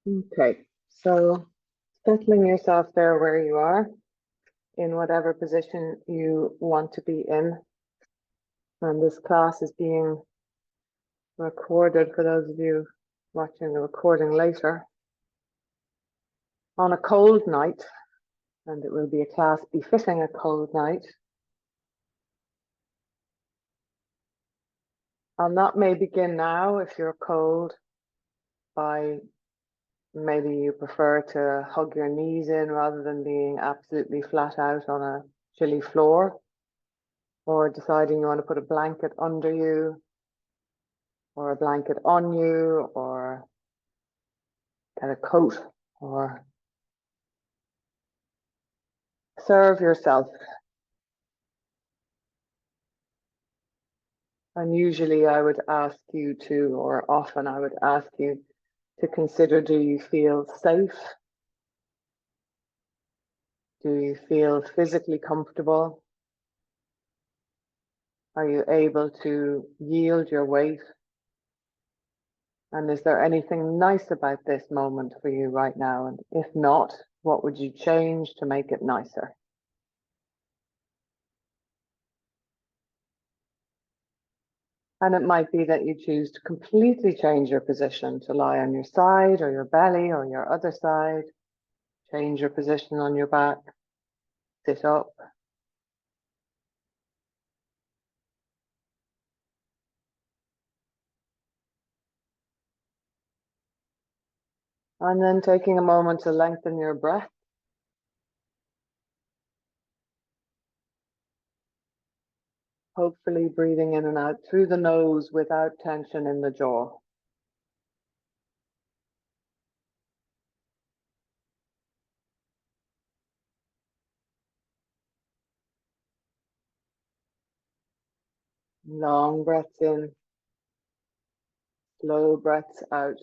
Okay, so settling yourself there where you are, in whatever position you want to be in. And this class is being recorded for those of you watching the recording later on a cold night, and it will be a class befitting a cold night. I'll not may begin now if you're cold by maybe you prefer to hug your knees in rather than being absolutely flat out on a chilly floor, or deciding you want to put a blanket under you or a blanket on you or get a coat, or serve yourself. And usually I would ask you to, or often I would ask you to consider, do you feel safe? Do you feel physically comfortable? Are you able to yield your weight? And is there anything nice about this moment for you right now? And if not, what would you change to make it nicer? And it might be that you choose to completely change your position, to lie on your side or your belly or your other side, change your position on your back, sit up. And then taking a moment to lengthen your breath. Hopefully breathing in and out through the nose without tension in the jaw. Long breaths in, slow breaths out.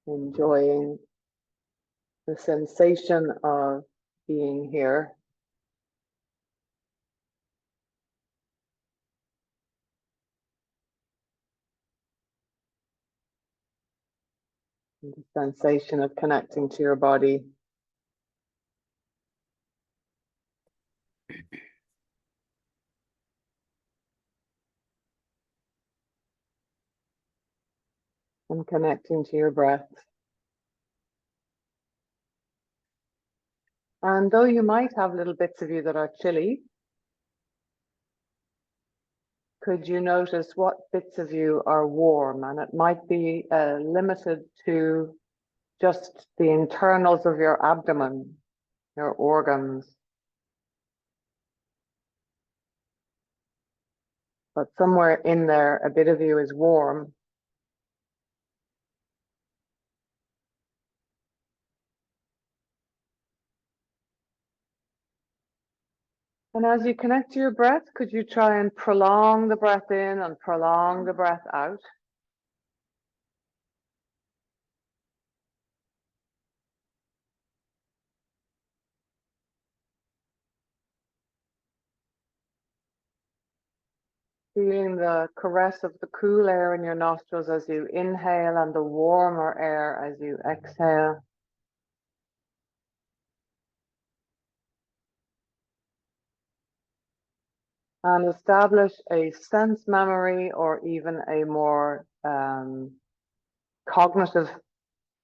Enjoying the sensation of being here. And the sensation of connecting to your body. And connecting to your breath. And though you might have little bits of you that are chilly, could you notice what bits of you are warm? And it might be limited to just the internals of your abdomen, your organs. But somewhere in there, a bit of you is warm. And as you connect to your breath, could you try and prolong the breath in and prolong the breath out? Feeling the caress of the cool air in your nostrils as you inhale and the warmer air as you exhale. And establish a sense memory or even a more cognitive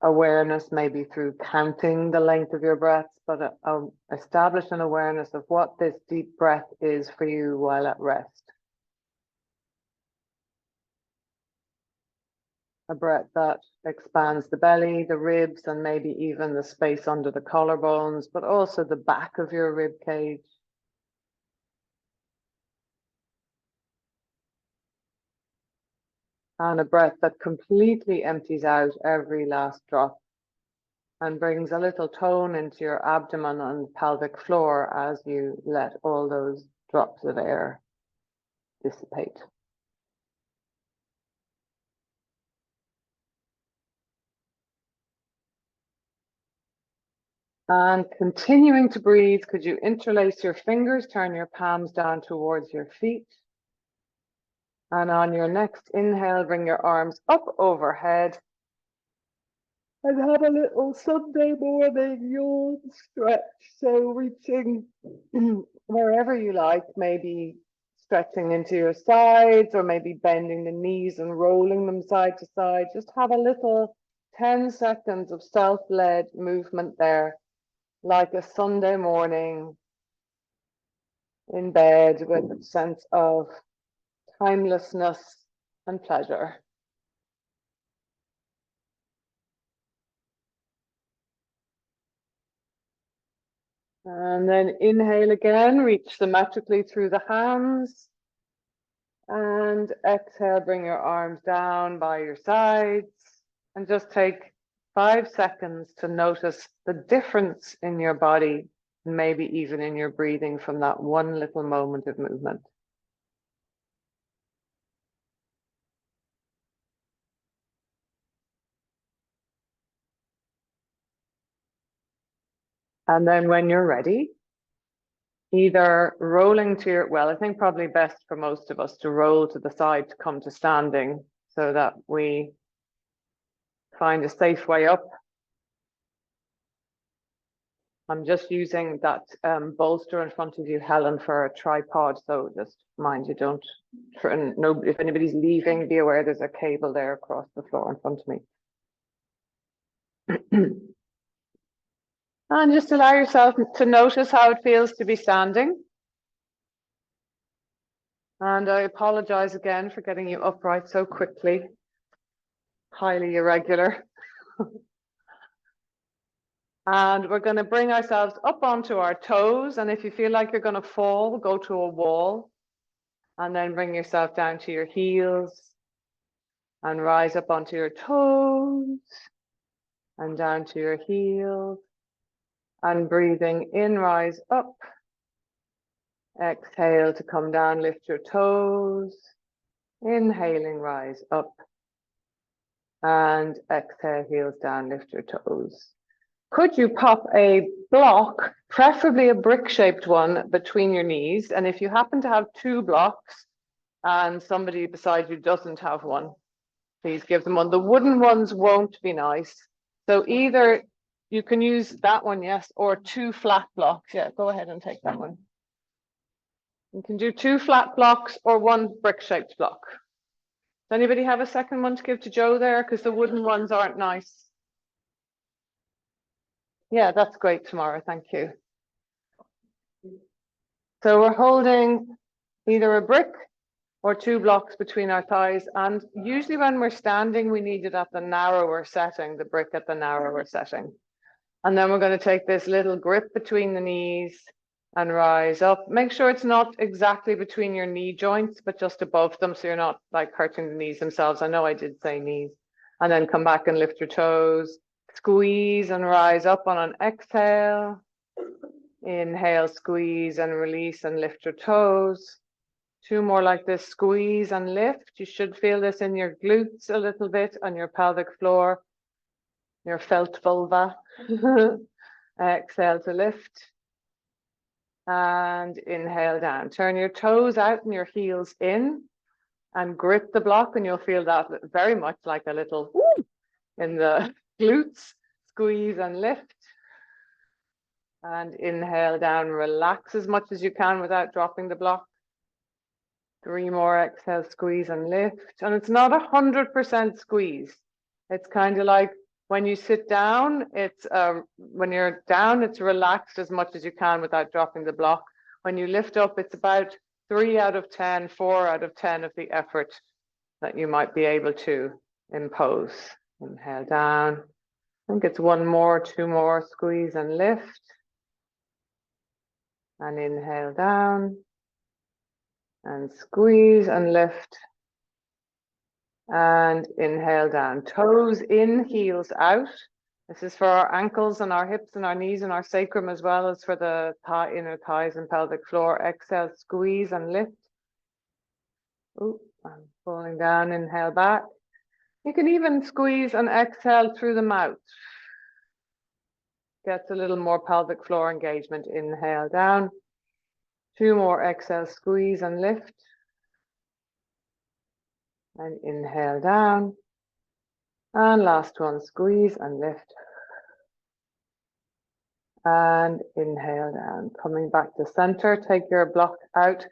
awareness, maybe through counting the length of your breaths, but establish an awareness of what this deep breath is for you while at rest. A breath that expands the belly, the ribs, and maybe even the space under the collarbones, but also the back of your rib cage. And a breath that completely empties out every last drop and brings a little tone into your abdomen and pelvic floor as you let all those drops of air dissipate. And continuing to breathe, could you interlace your fingers, turn your palms down towards your feet, And on your next inhale, bring your arms up overhead and have a little Sunday morning yawn stretch. So reaching wherever you like, maybe stretching into your sides or maybe bending the knees and rolling them side to side. Just have a little 10 seconds of self-led movement there, like a Sunday morning in bed with a sense of timelessness and pleasure. And then inhale again, reach symmetrically through the hands. And exhale, bring your arms down by your sides. And just take 5 seconds to notice the difference in your body, maybe even in your breathing from that one little moment of movement. And then when you're ready, either rolling to your, well, I think probably best for most of us to roll to the side to come to standing so that we find a safe way up. I'm just using that bolster in front of you, Helen, for a tripod. So just mind you don't, no, if anybody's leaving, be aware there's a cable there across the floor in front of me. And just allow yourself to notice how it feels to be standing. And I apologize again for getting you upright so quickly. Highly irregular. And we're going to bring ourselves up onto our toes. And if you feel like you're going to fall, go to a wall. And then bring yourself down to your heels. And rise up onto your toes. And down to your heels. And breathing in, rise up. Exhale to come down, lift your toes. Inhaling, rise up. And exhale, heels down, lift your toes. Could you pop a block, preferably a brick-shaped one, between your knees? And if you happen to have 2 blocks and somebody beside you doesn't have one, please give them one. The wooden ones won't be nice. So either you can use that one, yes, or 2 flat blocks. Yeah, go ahead and take that one. You can do 2 flat blocks or 1 brick-shaped block. Does anybody have a second one to give to Joe there? Because the wooden ones aren't nice. Yeah, that's great, Tamara. Thank you. So we're holding either a brick or 2 blocks between our thighs. And usually when we're standing, we need it at the narrower setting, the brick at the narrower setting. And then we're going to take this little grip between the knees and rise up. Make sure it's not exactly between your knee joints, but just above them, so you're not like hurting the knees themselves. I know I did say knees. And then come back and lift your toes. Squeeze and rise up on an exhale. Inhale, squeeze and release and lift your toes. 2 more like this, squeeze and lift. You should feel this in your glutes a little bit, on your pelvic floor, your felt vulva. Exhale to lift. And inhale down. Turn your toes out and your heels in and grip the block, and you'll feel that very much like a little woo in the glutes. Squeeze and lift. And inhale down, relax as much as you can without dropping the block. 3 more, exhale, squeeze and lift. And it's not 100% squeeze. It's kind of like when you sit down, it's when you're down, it's relaxed as much as you can without dropping the block. When you lift up, it's about 3 out of 10, 4 out of 10 of the effort that you might be able to impose. Inhale down. I think it's 1 more, 2 more, squeeze and lift. And inhale down. And squeeze and lift. And inhale down. Toes in, heels out. This is for our ankles and our hips and our knees and our sacrum, as well as for the inner thighs and pelvic floor. Exhale, squeeze and lift. Ooh, I'm falling down. Inhale back. You can even squeeze and exhale through the mouth. Gets a little more pelvic floor engagement. Inhale down. 2 more, exhale, squeeze and lift. And inhale down. And last one, squeeze and lift. And inhale down. Coming back to center, take your block out.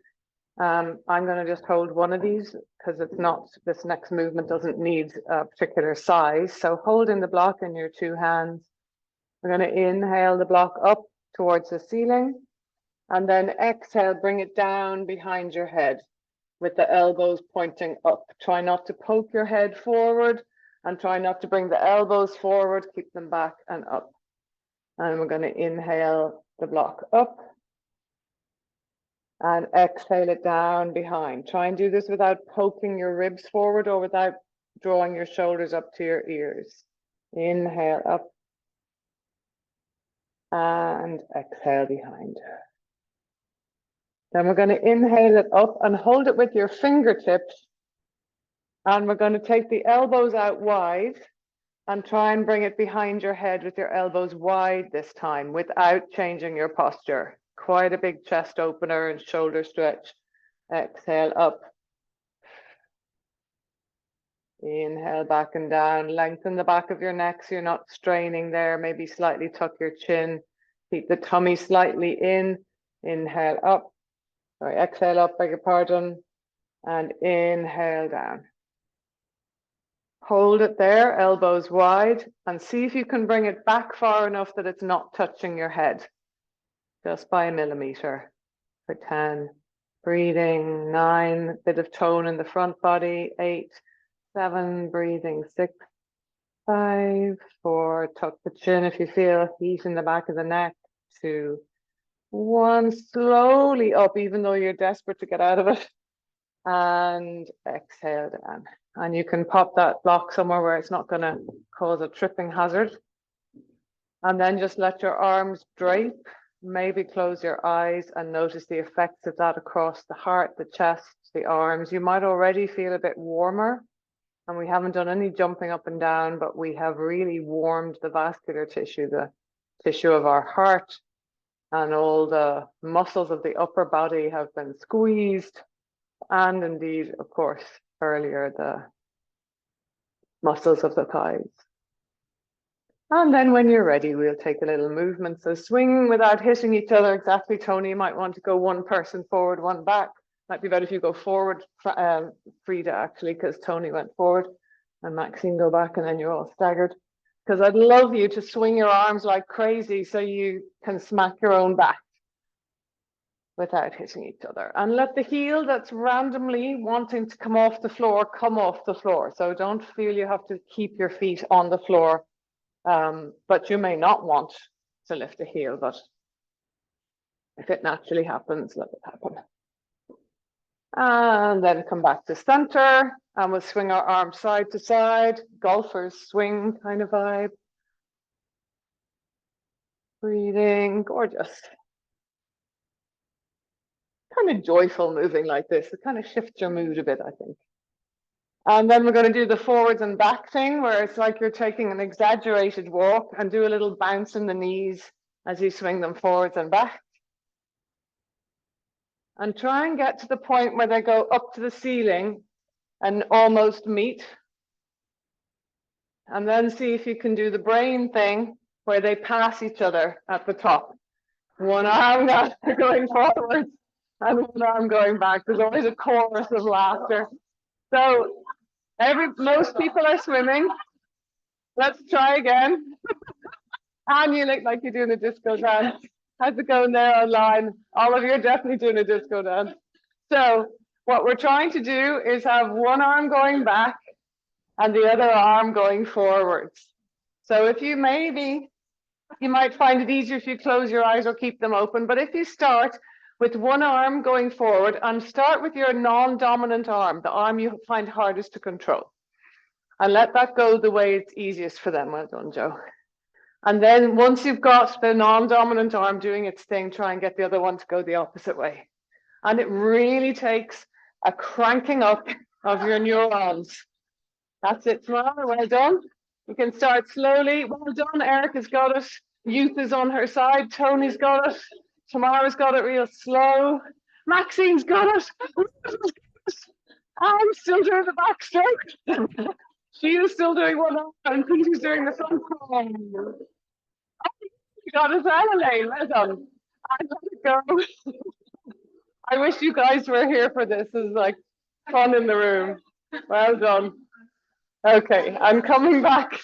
I'm going to just hold one of these because it's not, this next movement doesn't need a particular size. So holding the block in your two hands, we're going to inhale the block up towards the ceiling and then exhale, bring it down behind your head with the elbows pointing up. Try not to poke your head forward and try not to bring the elbows forward, keep them back and up. And we're going to inhale the block up and exhale it down behind. Try and do this without poking your ribs forward or without drawing your shoulders up to your ears. Inhale up and exhale behind. Then we're going to inhale it up and hold it with your fingertips. And we're going to take the elbows out wide and try and bring it behind your head with your elbows wide this time without changing your posture. Quite a big chest opener and shoulder stretch. Exhale up. Inhale back and down. Lengthen the back of your neck so you're not straining there. Maybe slightly tuck your chin. Keep the tummy slightly in. Inhale up. Sorry, exhale up, beg your pardon. And inhale down. Hold it there, elbows wide, and see if you can bring it back far enough that it's not touching your head. Just by a millimeter. For 10. Breathing. 9. Bit of tone in the front body. 8. 7. Breathing. 6. 5. 4. Tuck the chin if you feel heat in the back of the neck. 2. 1. Slowly up, even though you're desperate to get out of it. And exhale down. And you can pop that block somewhere where it's not going to cause a tripping hazard. And then just let your arms drape. Maybe close your eyes and notice the effects of that across the heart, the chest, the arms. You might already feel a bit warmer. And we haven't done any jumping up and down, but we have really warmed the vascular tissue, the tissue of our heart. And all the muscles of the upper body have been squeezed. And indeed, of course, earlier, the muscles of the thighs. And then when you're ready, we'll take a little movement. So swing without hitting each other exactly. Tony, you might want to go one person forward, one back. Might be better if you go forward, Frida, actually, because Tony went forward and Maxine go back and then you're all staggered. Because I'd love you to swing your arms like crazy so you can smack your own back without hitting each other. And let the heel that's randomly wanting to come off the floor, come off the floor. So don't feel you have to keep your feet on the floor. But you may not want to lift a heel, but if it naturally happens, let it happen. And then come back to center, and we'll swing our arms side to side, golfers swing kind of vibe. Breathing, gorgeous. Kind of joyful moving like this. It kind of shifts your mood a bit, I think. And then we're going to do the forwards and back thing, where it's like you're taking an exaggerated walk, and do a little bounce in the knees as you swing them forwards and back. And try and get to the point where they go up to the ceiling and almost meet. And then see if you can do the brain thing where they pass each other at the top. One arm going forwards and one arm going back. There's always a chorus of laughter. So most people are swimming. Let's try again. And you look like you're doing a disco dance. How's it going there online? All of you are definitely doing a disco dance. So what we're trying to do is have one arm going back and the other arm going forwards. So if you might find it easier if you close your eyes or keep them open. But if you start with one arm going forward, and start with your non-dominant arm, the arm you find hardest to control. And let that go the way it's easiest for them. Well done, Joe. And then once you've got the non-dominant arm doing its thing, try and get the other one to go the opposite way. And it really takes a cranking up of your neurons. That's it, Tamara, well done. You can start slowly. Well done, Erica's got it. Youth is on her side. Tony's got it. Tamara's got it real slow. Maxine's got it. I'm still doing the backstroke. She is still doing one arm, and Quintie's doing the front arm. You got as well, Elaine. Well done. I let it go. I wish you guys were here for this. It's like fun in the room. Well done. Okay, I'm coming back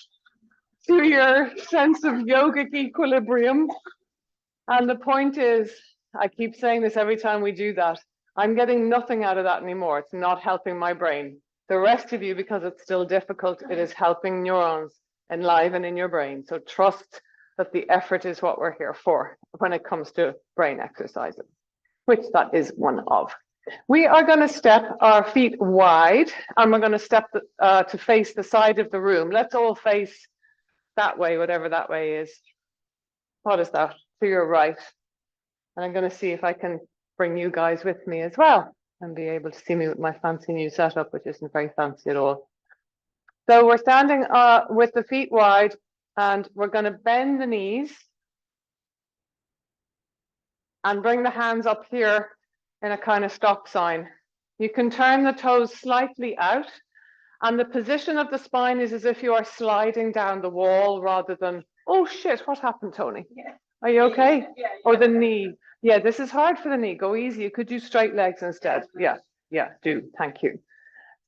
to your sense of yogic equilibrium. And the point is, I keep saying this every time we do that, I'm getting nothing out of that anymore. It's not helping my brain. The rest of you, because it's still difficult, it is helping neurons enliven in your brain. So trust that the effort is what we're here for when it comes to brain exercises, which that is one of. We are going to step our feet wide, and we're going to step to face the side of the room. Let's all face that way, whatever that way is. What is that? To your right. And I'm going to see if I can bring you guys with me as well and be able to see me with my fancy new setup, which isn't very fancy at all. So we're standing with the feet wide, and we're going to bend the knees and bring the hands up here in a kind of stop sign. You can turn the toes slightly out, and the position of the spine is as if you are sliding down the wall rather than, oh shit, what happened, Tony? Yeah. Are you okay? Yeah. Or the knee? Yeah, this is hard for the knee. Go easy. You could do straight legs instead. Yeah, do. Thank you.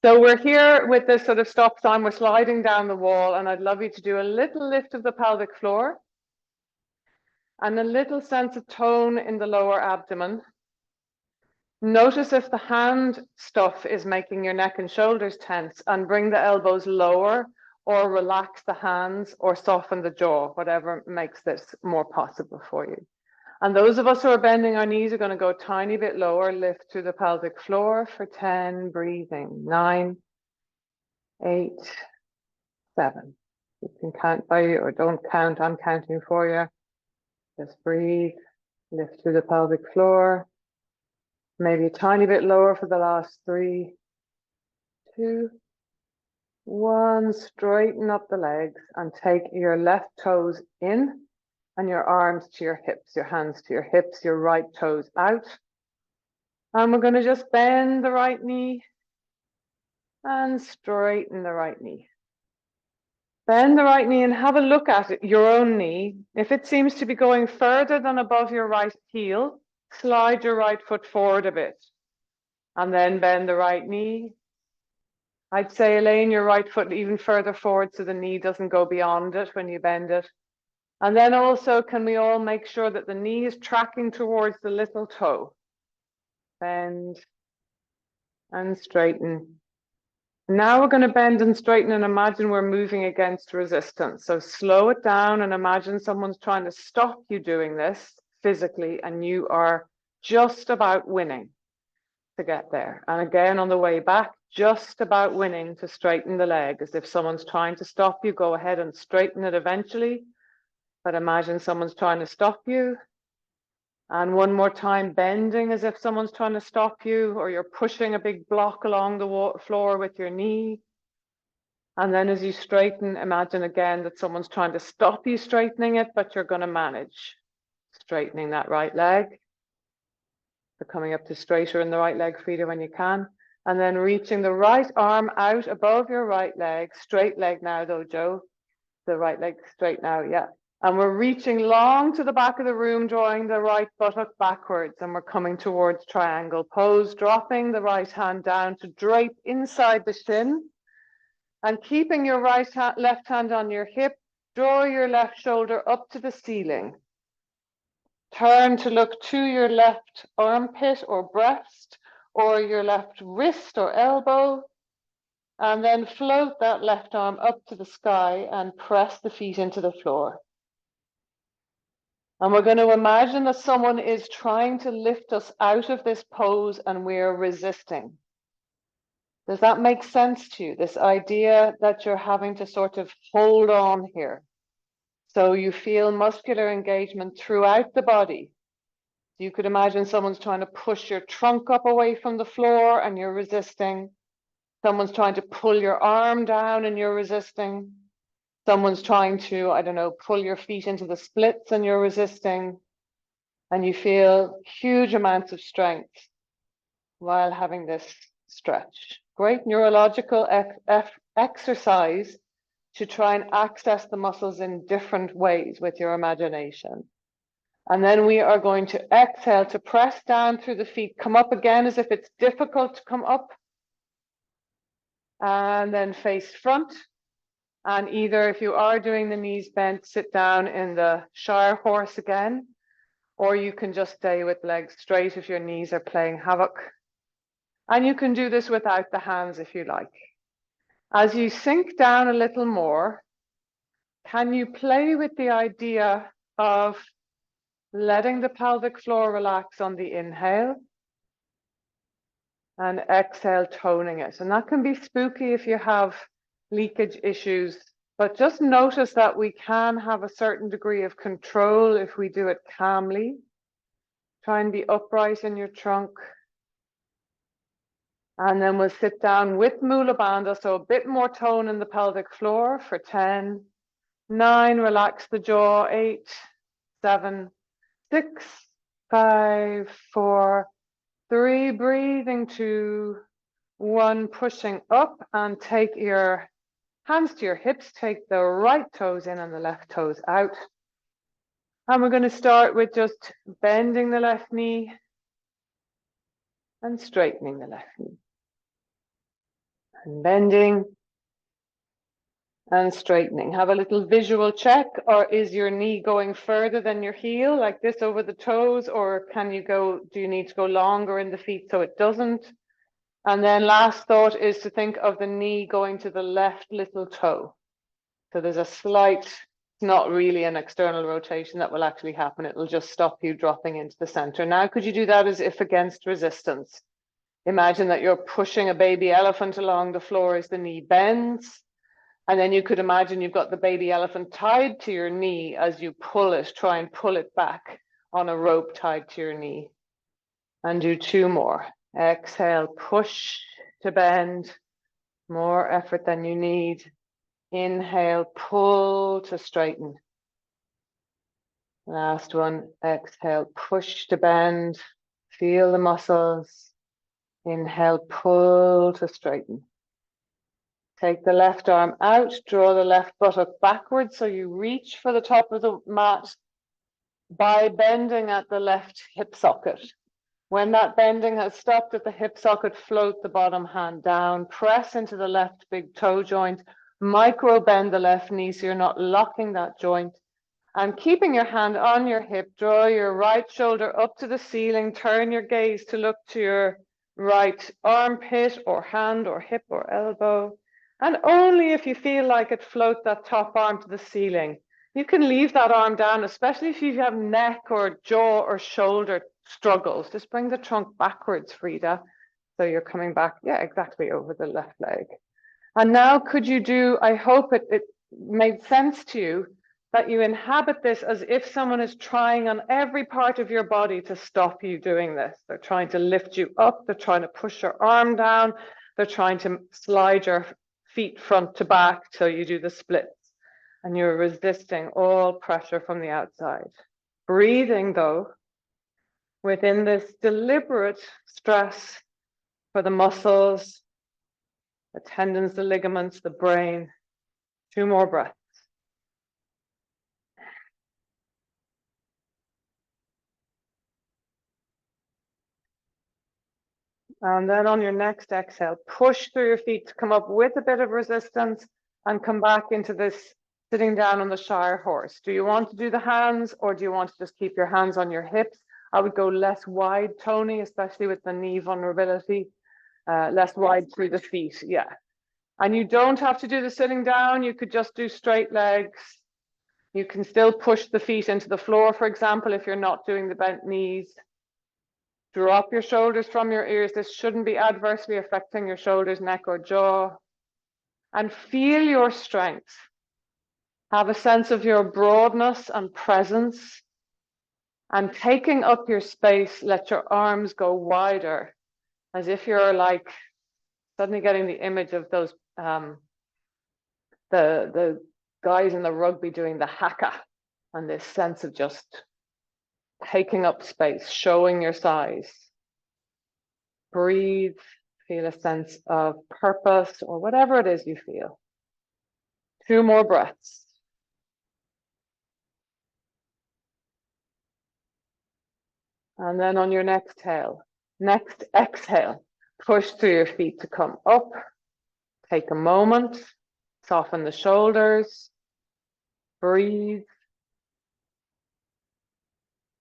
So we're here with this sort of stop sign. We're sliding down the wall, and I'd love you to do a little lift of the pelvic floor and a little sense of tone in the lower abdomen. Notice if the hand stuff is making your neck and shoulders tense, and bring the elbows lower or relax the hands or soften the jaw, whatever makes this more possible for you. And those of us who are bending our knees are going to go a tiny bit lower, lift through the pelvic floor for 10, breathing, 9, 8, 7. You can count by you or don't count, I'm counting for you. Just breathe, lift through the pelvic floor. Maybe a tiny bit lower for the last 3, 2, 1. Straighten up the legs and take your left toes in and your arms to your hips, your hands to your hips, your right toes out. And we're going to just bend the right knee and straighten the right knee. Bend the right knee and have a look at it, your own knee. If it seems to be going further than above your right heel, slide your right foot forward a bit. And then bend the right knee. I'd say, Elaine, your right foot even further forward so the knee doesn't go beyond it when you bend it. And then also, can we all make sure that the knee is tracking towards the little toe? Bend and straighten. Now we're going to bend and straighten and imagine we're moving against resistance. So slow it down and imagine someone's trying to stop you doing this physically, and you are just about winning to get there. And again, on the way back, just about winning to straighten the leg. As if someone's trying to stop you, go ahead and straighten it eventually. But imagine someone's trying to stop you. And one more time, bending as if someone's trying to stop you, or you're pushing a big block along the floor with your knee. And then as you straighten, imagine again that someone's trying to stop you straightening it, but you're going to manage. Straightening that right leg. So coming up to straighter in the right leg, Frida, when you can. And then reaching the right arm out above your right leg. Straight leg now though, Joe. The right leg straight now, yeah. And we're reaching long to the back of the room, drawing the right buttock backwards, and we're coming towards triangle pose, dropping the right hand down to drape inside the shin, and keeping your left hand on your hip, draw your left shoulder up to the ceiling. Turn to look to your left armpit or breast, or your left wrist or elbow, and then float that left arm up to the sky and press the feet into the floor. And we're going to imagine that someone is trying to lift us out of this pose and we're resisting. Does that make sense to you? This idea that you're having to sort of hold on here. So you feel muscular engagement throughout the body. You could imagine someone's trying to push your trunk up away from the floor and you're resisting. Someone's trying to pull your arm down and you're resisting. Someone's trying to, I don't know, pull your feet into the splits and you're resisting. And you feel huge amounts of strength while having this stretch. Great neurological exercise to try and access the muscles in different ways with your imagination. And then we are going to exhale to press down through the feet, come up again as if it's difficult to come up. And then face front. And either if you are doing the knees bent, sit down in the Shire horse again, or you can just stay with legs straight if your knees are playing havoc. And you can do this without the hands if you like. As you sink down a little more, can you play with the idea of letting the pelvic floor relax on the inhale and exhale, toning it? And that can be spooky if you have leakage issues, but just notice that we can have a certain degree of control if we do it calmly. Try and be upright in your trunk. And then we'll sit down with Mula Bandha, so a bit more tone in the pelvic floor for 10, 9, relax the jaw, 8, 7, 6, 5, 4, 3, breathing, 2, 1, pushing up, and take your hands to your hips, take the right toes in and the left toes out. And we're going to start with just bending the left knee and straightening the left knee. And bending and straightening. Have a little visual check, or is your knee going further than your heel, like this over the toes, or can you go, do you need to go longer in the feet so it doesn't? And then last thought is to think of the knee going to the left little toe. So there's a slight, not really an external rotation that will actually happen. It will just stop you dropping into the center. Now, could you do that as if against resistance? Imagine that you're pushing a baby elephant along the floor as the knee bends. And then you could imagine you've got the baby elephant tied to your knee as you pull it, try and pull it back on a rope tied to your knee. And do 2 more. Exhale, push to bend. More effort than you need. Inhale, pull to straighten. Last one, exhale, push to bend. Feel the muscles. Inhale, pull to straighten. Take the left arm out, draw the left buttock backwards so you reach for the top of the mat by bending at the left hip socket. When that bending has stopped at the hip socket, float the bottom hand down, press into the left big toe joint, micro bend the left knee so you're not locking that joint. And keeping your hand on your hip, draw your right shoulder up to the ceiling, turn your gaze to look to your right armpit or hand or hip or elbow. And only if you feel like it, float that top arm to the ceiling. You can leave that arm down, especially if you have neck or jaw or shoulder struggles. Just bring the trunk backwards, Frida. So you're coming back, yeah, exactly, over the left leg. And now could you do, I hope it made sense to you, that you inhabit this as if someone is trying on every part of your body to stop you doing this. They're trying to lift you up, they're trying to push your arm down, they're trying to slide your feet front to back till you do the splits. And you're resisting all pressure from the outside. Breathing, though, within this deliberate stress for the muscles, the tendons, the ligaments, the brain. 2 more breaths. And then on your next exhale, push through your feet to come up with a bit of resistance and come back into this sitting down on the Shire horse. Do you want to do the hands, or do you want to just keep your hands on your hips? I would go less wide, Tony, especially with the knee vulnerability, less wide through the feet, yeah. And you don't have to do the sitting down. You could just do straight legs. You can still push the feet into the floor, for example, if you're not doing the bent knees. Drop your shoulders from your ears. This shouldn't be adversely affecting your shoulders, neck, or jaw. And feel your strength. Have a sense of your broadness and presence. And taking up your space, let your arms go wider, as if you're like suddenly getting the image of those the guys in the rugby doing the haka, and this sense of just taking up space, showing your size. Breathe, Feel a sense of purpose or whatever it is you feel. 2 more breaths. And then on your next exhale, push through your feet to come up. Take a moment, soften the shoulders, breathe.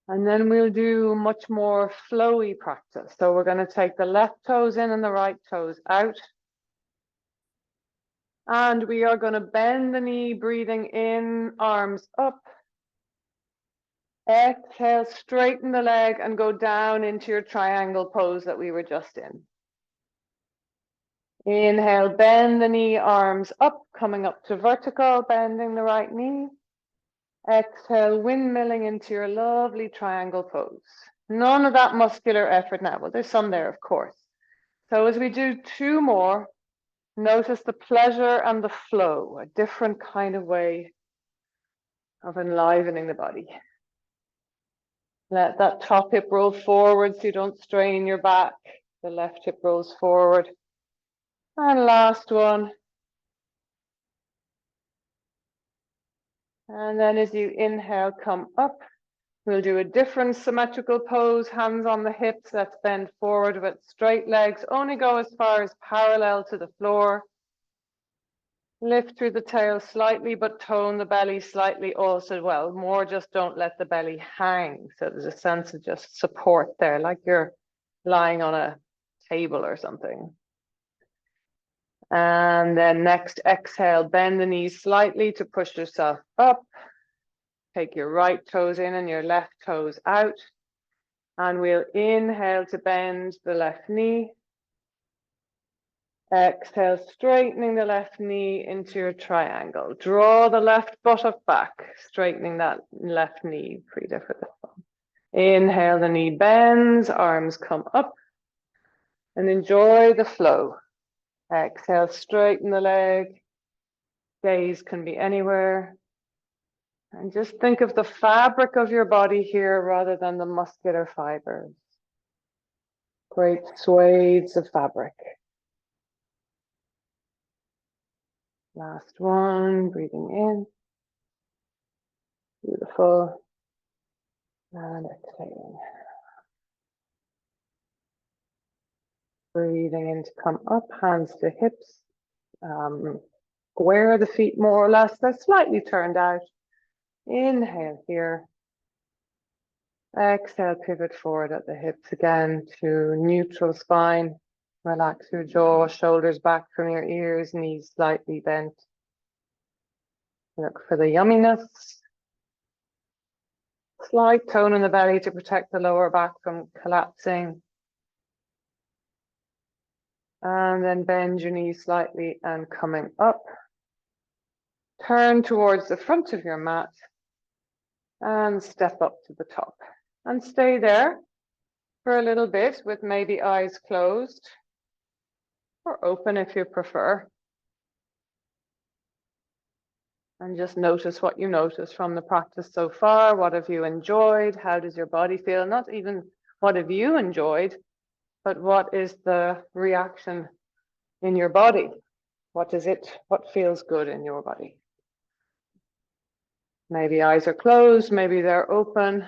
And then we'll do much more flowy practice. So we're going to take the left toes in and the right toes out. And we are going to bend the knee, breathing in, arms up. Exhale, straighten the leg and go down into your triangle pose that we were just in. Inhale, bend the knee, arms up, coming up to vertical, bending the right knee. Exhale, windmilling into your lovely triangle pose. None of that muscular effort now. Well, there's some there, of course. So as we do 2 more, notice the pleasure and the flow, a different kind of way of enlivening the body. Let that top hip roll forward so you don't strain your back. The left hip rolls forward. And last one. And then as you inhale, come up. We'll do a different symmetrical pose, hands on the hips. Let's bend forward with straight legs. Only go as far as parallel to the floor. Lift through the tail slightly, but tone the belly slightly also. Well, more just don't let the belly hang. So there's a sense of just support there, like you're lying on a table or something. And then next exhale, bend the knees slightly to push yourself up. Take your right toes in and your left toes out. And we'll inhale to bend the left knee. Exhale, straightening the left knee into your triangle. Draw the left buttock back, straightening that left knee. Pretty different. Inhale, the knee bends, arms come up, and enjoy the flow. Exhale, straighten the leg. Gaze can be anywhere. And just think of the fabric of your body here rather than the muscular fibers. Great swathes of fabric. Last one, breathing in. Beautiful. And exhaling. Breathing in to come up, hands to hips. Square the feet more or less. They're slightly turned out. Inhale here. Exhale, pivot forward at the hips again to neutral spine. Relax your jaw, shoulders back from your ears, knees slightly bent. Look for the yumminess. Slight tone in the belly to protect the lower back from collapsing. And then bend your knees slightly and coming up. Turn towards the front of your mat and step up to the top. And stay there for a little bit with maybe eyes closed or open if you prefer. And just notice what you notice from the practice so far. What have you enjoyed? How does your body feel? Not even what have you enjoyed, but what is the reaction in your body? What feels good in your body? Maybe eyes are closed, maybe they're open.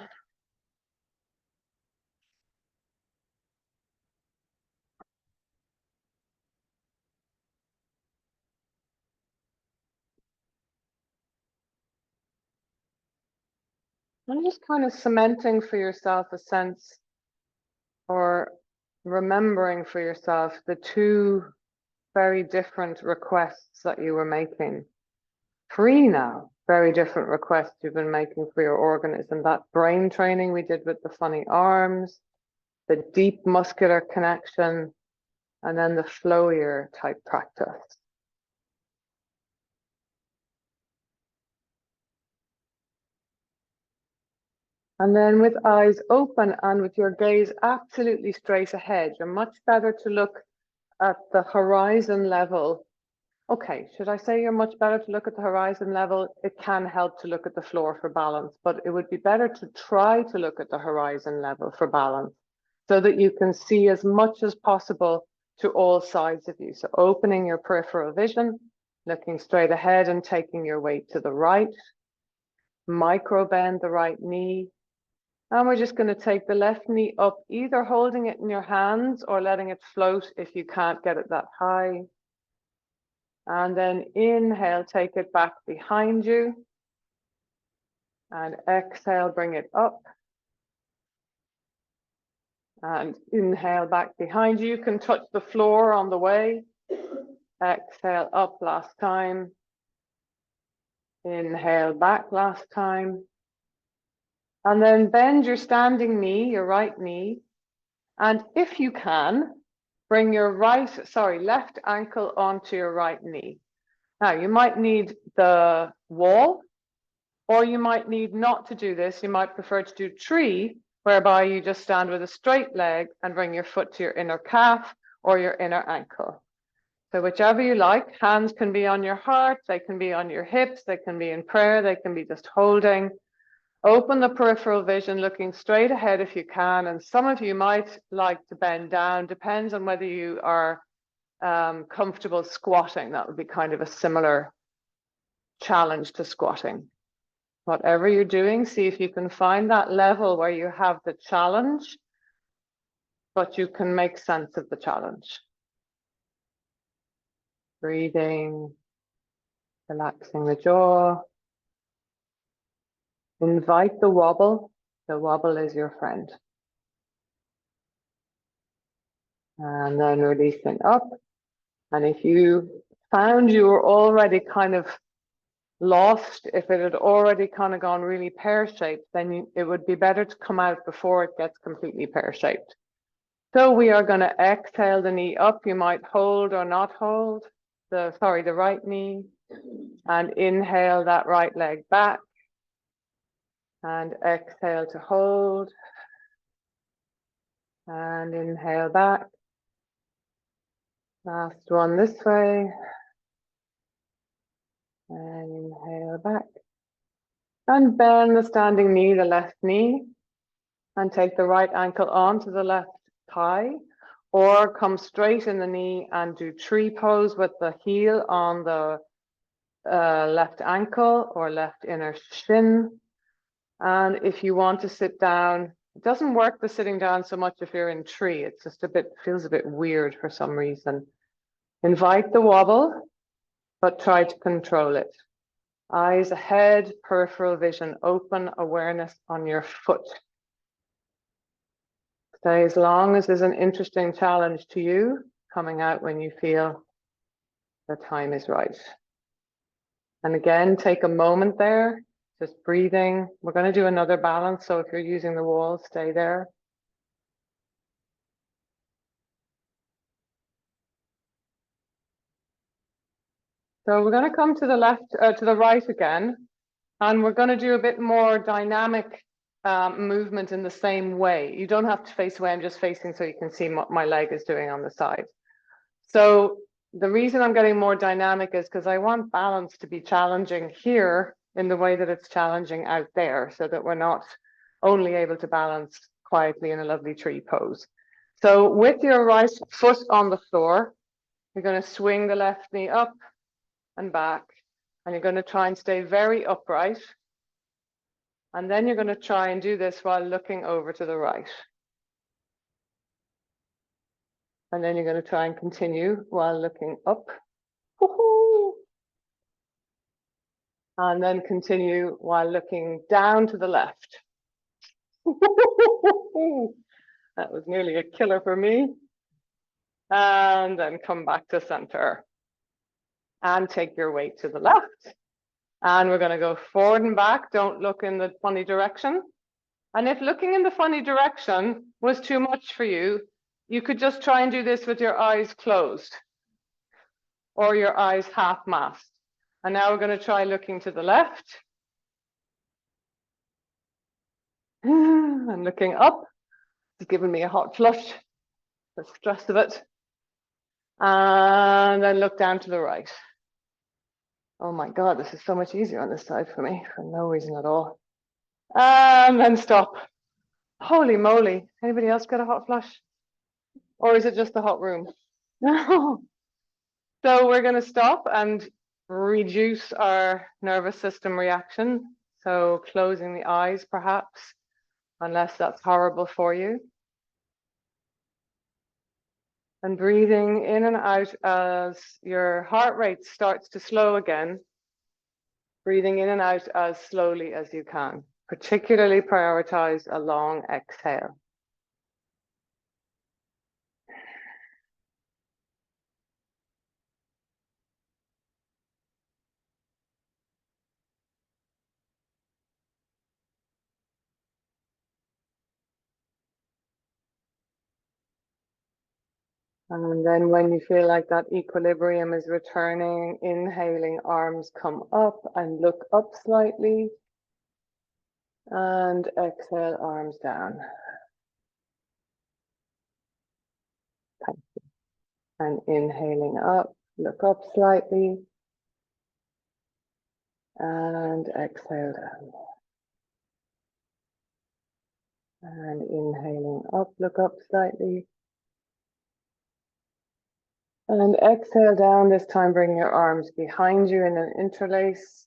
And just kind of cementing for yourself a sense or remembering for yourself the 2 very different requests that you were making. 3 now, very different requests you've been making for your organism. That brain training we did with the funny arms, the deep muscular connection, and then the flowier type practice. And then with eyes open and with your gaze absolutely straight ahead, you're much better to look at the horizon level. Okay, should I say you're much better to look at the horizon level? It can help to look at the floor for balance, but it would be better to try to look at the horizon level for balance so that you can see as much as possible to all sides of you. So opening your peripheral vision, looking straight ahead and taking your weight to the right. Micro bend the right knee. And we're just going to take the left knee up, either holding it in your hands or letting it float if you can't get it that high. And then inhale, take it back behind you. And exhale, bring it up. And inhale back behind you. You can touch the floor on the way. Exhale up last time. Inhale back last time. And then bend your standing knee, your right knee. And if you can, bring your left ankle onto your right knee. Now, you might need the wall, or you might need not to do this. You might prefer to do tree, whereby you just stand with a straight leg and bring your foot to your inner calf or your inner ankle. So whichever you like. Hands can be on your heart, they can be on your hips, they can be in prayer, they can be just holding. Open the peripheral vision, looking straight ahead if you can. And some of you might like to bend down, depends on whether you are comfortable squatting. That would be kind of a similar challenge to squatting. Whatever you're doing, see if you can find that level where you have the challenge, but you can make sense of the challenge. Breathing, relaxing the jaw. Invite the wobble. The wobble is your friend. And then releasing up. And if you found you were already kind of lost, if it had already kind of gone really pear-shaped, then it would be better to come out before it gets completely pear-shaped. So we are going to exhale the knee up. You might hold or not hold the right knee, and inhale that right leg back, and exhale to hold, and inhale back. Last one this way, and inhale back, and bend the standing knee, the left knee, and take the right ankle onto the left thigh, or come straight in the knee and do tree pose with the heel on the left ankle or left inner shin. And if you want to sit down, it doesn't work the sitting down so much if you're in tree. It's just feels a bit weird for some reason. Invite the wobble, but try to control it. Eyes ahead, peripheral vision open, awareness on your foot. Stay as long as there's an interesting challenge to you, coming out when you feel the time is right. And again, take a moment there, just breathing. We're going to do another balance, so if you're using the wall, stay there. So we're going to come to the left, to the right again, and we're going to do a bit more dynamic movement in the same way. You don't have to face away, I'm just facing so you can see what my leg is doing on the side. So the reason I'm getting more dynamic is because I want balance to be challenging here in the way that it's challenging out there, so that we're not only able to balance quietly in a lovely tree pose. So with your right foot on the floor, you're going to swing the left knee up and back, and you're going to try and stay very upright. And then you're going to try and do this while looking over to the right. And then you're going to try and continue while looking up. Woohoo! And then continue while looking down to the left. That was nearly a killer for me. And then come back to center. And take your weight to the left. And we're going to go forward and back. Don't look in the funny direction. And if looking in the funny direction was too much for you, you could just try and do this with your eyes closed or your eyes half masked. And now we're going to try looking to the left. And looking up. It's giving me a hot flush, the stress of it. And then look down to the right. Oh my God, this is so much easier on this side for me, for no reason at all. And then stop. Holy moly. Anybody else get a hot flush? Or is it just the hot room? So we're going to stop and reduce our nervous system reaction. So closing the eyes, perhaps, unless that's horrible for you. And breathing in and out as your heart rate starts to slow again. Breathing in and out as slowly as you can. Particularly prioritize a long exhale. And then when you feel like that equilibrium is returning, inhaling, arms come up and look up slightly. And exhale, arms down. Thank you. And inhaling up, look up slightly. And exhale down. And inhaling up, look up slightly. And exhale down, this time bring your arms behind you in an interlace.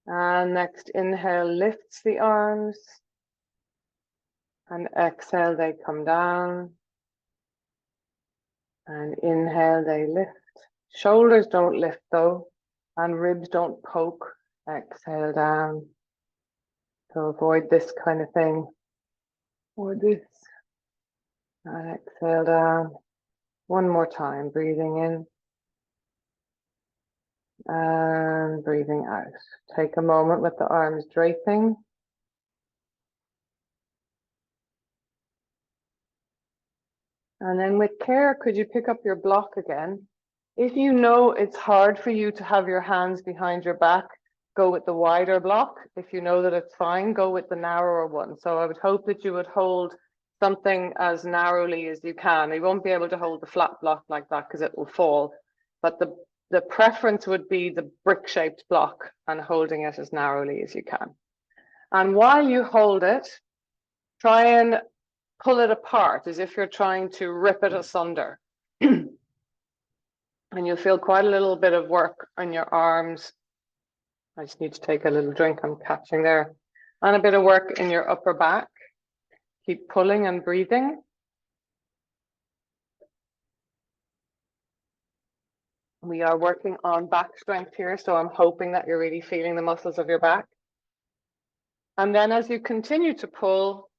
And next inhale lifts the arms. And exhale, they come down. And inhale, they lift. Shoulders don't lift though, and ribs don't poke. Exhale down. So avoid this kind of thing. Or this. And exhale down. One more time, breathing in. And breathing out. Take a moment with the arms draping. And then with care, could you pick up your block again? If you know it's hard for you to have your hands behind your back, go with the wider block. If you know that it's fine, go with the narrower one. So I would hope that you would hold something as narrowly as you can. You won't be able to hold the flat block like that because it will fall. But the preference would be the brick-shaped block and holding it as narrowly as you can. And while you hold it, try and pull it apart as if you're trying to rip it asunder. And you'll feel quite a little bit of work on your arms. I just need to take a little drink, I'm catching there. And a bit of work in your upper back. Keep pulling and breathing. We are working on back strength here, so I'm hoping that you're really feeling the muscles of your back. And then as you continue to pull,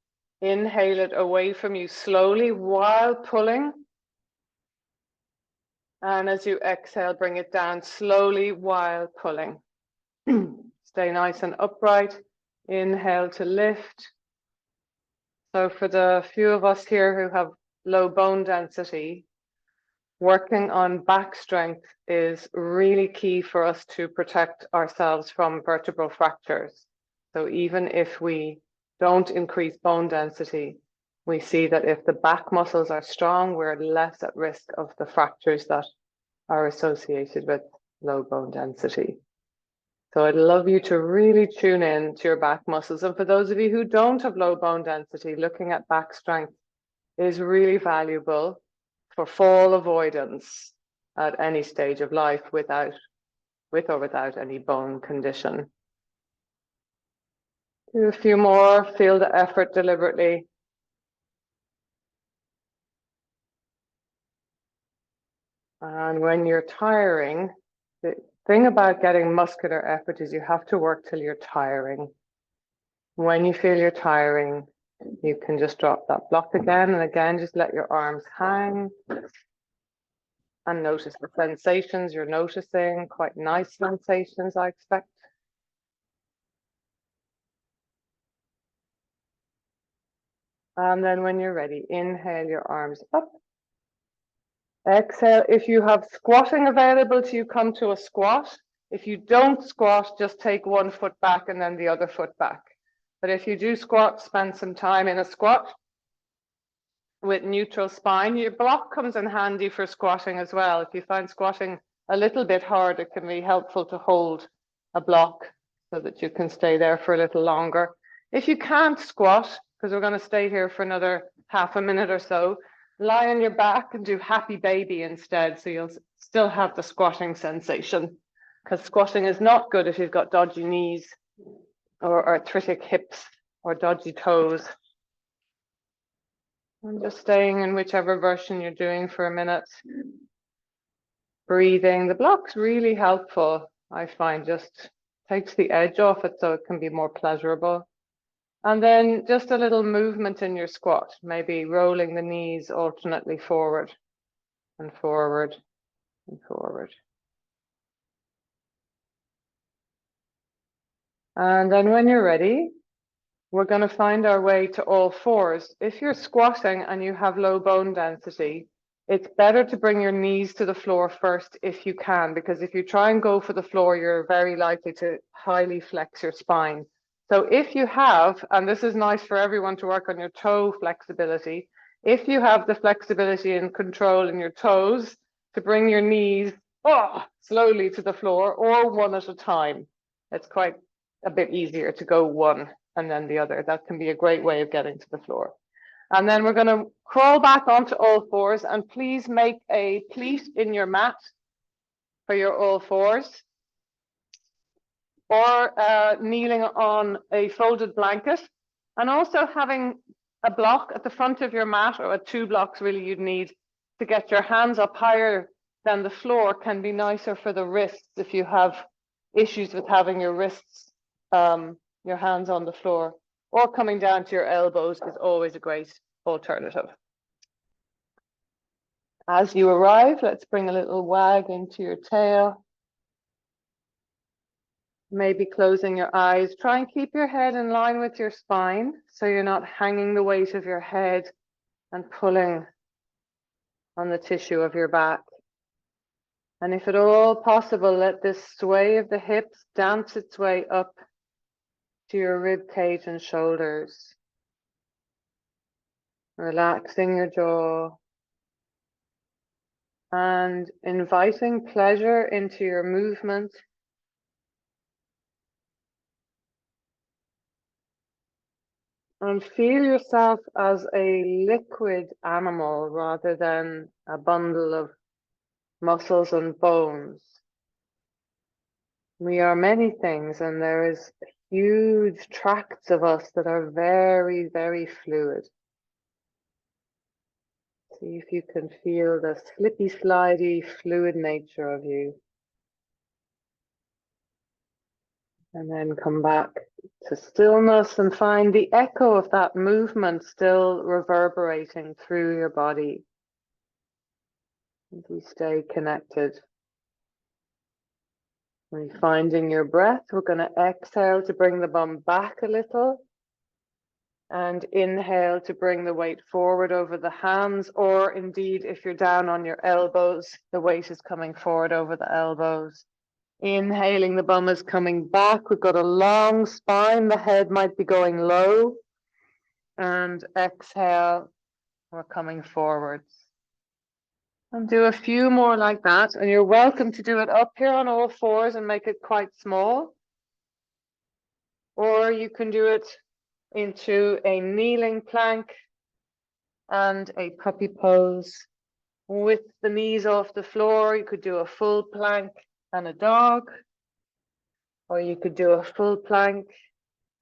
inhale it away from you slowly while pulling. And as you exhale, bring it down slowly while pulling. Stay nice and upright. Inhale to lift. So for the few of us here who have low bone density, working on back strength is really key for us to protect ourselves from vertebral fractures. So even if we don't increase bone density, we see that if the back muscles are strong, we're less at risk of the fractures that are associated with low bone density. So I'd love you to really tune in to your back muscles. And for those of you who don't have low bone density, looking at back strength is really valuable for fall avoidance at any stage of life with or without any bone condition. Do a few more, feel the effort deliberately. And when you're tiring, the thing about getting muscular effort is you have to work till you're tiring. When you feel you're tiring, you can just drop that block again and again, just let your arms hang and notice the sensations you're noticing, quite nice sensations, I expect. And then when you're ready, inhale your arms up. Exhale, if you have squatting available to you, come to a squat. If you don't squat, just take one foot back and then the other foot back. But if you do squat, spend some time in a squat with neutral spine. Your block comes in handy for squatting as well. If you find squatting a little bit hard, it can be helpful to hold a block so that you can stay there for a little longer. If you can't squat, because we're going to stay here for another half a minute or so, lie on your back and do happy baby instead, so you'll still have the squatting sensation, because squatting is not good if you've got dodgy knees or arthritic hips or dodgy toes. I'm just staying in whichever version you're doing for a minute. Breathing. The block's really helpful, I find, just takes the edge off it so it can be more pleasurable. And then just a little movement in your squat, maybe rolling the knees alternately forward and forward and forward. And then when you're ready, we're going to find our way to all fours. If you're squatting and you have low bone density, it's better to bring your knees to the floor first if you can, because if you try and go for the floor, you're very likely to highly flex your spine. So if you have, and this is nice for everyone to work on your toe flexibility, if you have the flexibility and control in your toes to bring your knees slowly to the floor or one at a time, it's quite a bit easier to go one and then the other. That can be a great way of getting to the floor. And then we're going to crawl back onto all fours, and please make a pleat in your mat for your all fours, or kneeling on a folded blanket, and also having a block at the front of your mat, or two blocks really you'd need to get your hands up higher than the floor. Can be nicer for the wrists if you have issues with having your wrists, your hands on the floor, or coming down to your elbows is always a great alternative. As you arrive, let's bring a little wag into your tail. Maybe closing your eyes. Try and keep your head in line with your spine, so you're not hanging the weight of your head and pulling on the tissue of your back. And if at all possible, let this sway of the hips dance its way up to your rib cage and shoulders. Relaxing your jaw and inviting pleasure into your movement. And feel yourself as a liquid animal rather than a bundle of muscles and bones. We are many things, and there is huge tracts of us that are very, very fluid. See if you can feel the slippy, slidey, fluid nature of you. And then come back to stillness and find the echo of that movement still reverberating through your body. As we stay connected. When you're finding your breath, we're going to exhale to bring the bum back a little. And inhale to bring the weight forward over the hands, or indeed, if you're down on your elbows, the weight is coming forward over the elbows. Inhaling, the bum is coming back. We've got a long spine. The head might be going low. And exhale, we're coming forwards. And do a few more like that. And you're welcome to do it up here on all fours and make it quite small. Or you can do it into a kneeling plank and a puppy pose with the knees off the floor. You could do a full plank and a dog, or you could do a full plank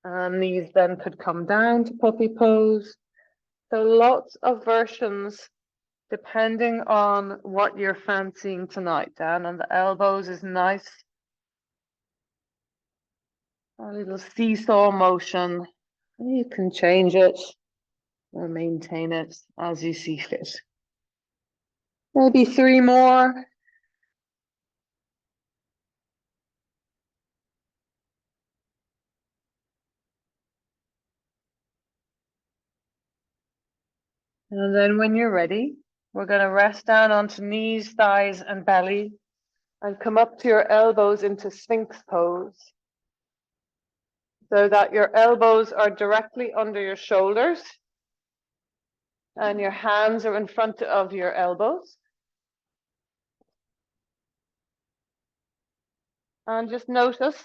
and knees then could come down to puppy pose. So lots of versions depending on what you're fancying tonight. Down on the elbows is nice. A little seesaw motion. You can change it or maintain it as you see fit. Maybe 3 more. And then when you're ready, we're going to rest down onto knees, thighs, and belly and come up to your elbows into Sphinx pose, so that your elbows are directly under your shoulders and your hands are in front of your elbows. And just notice,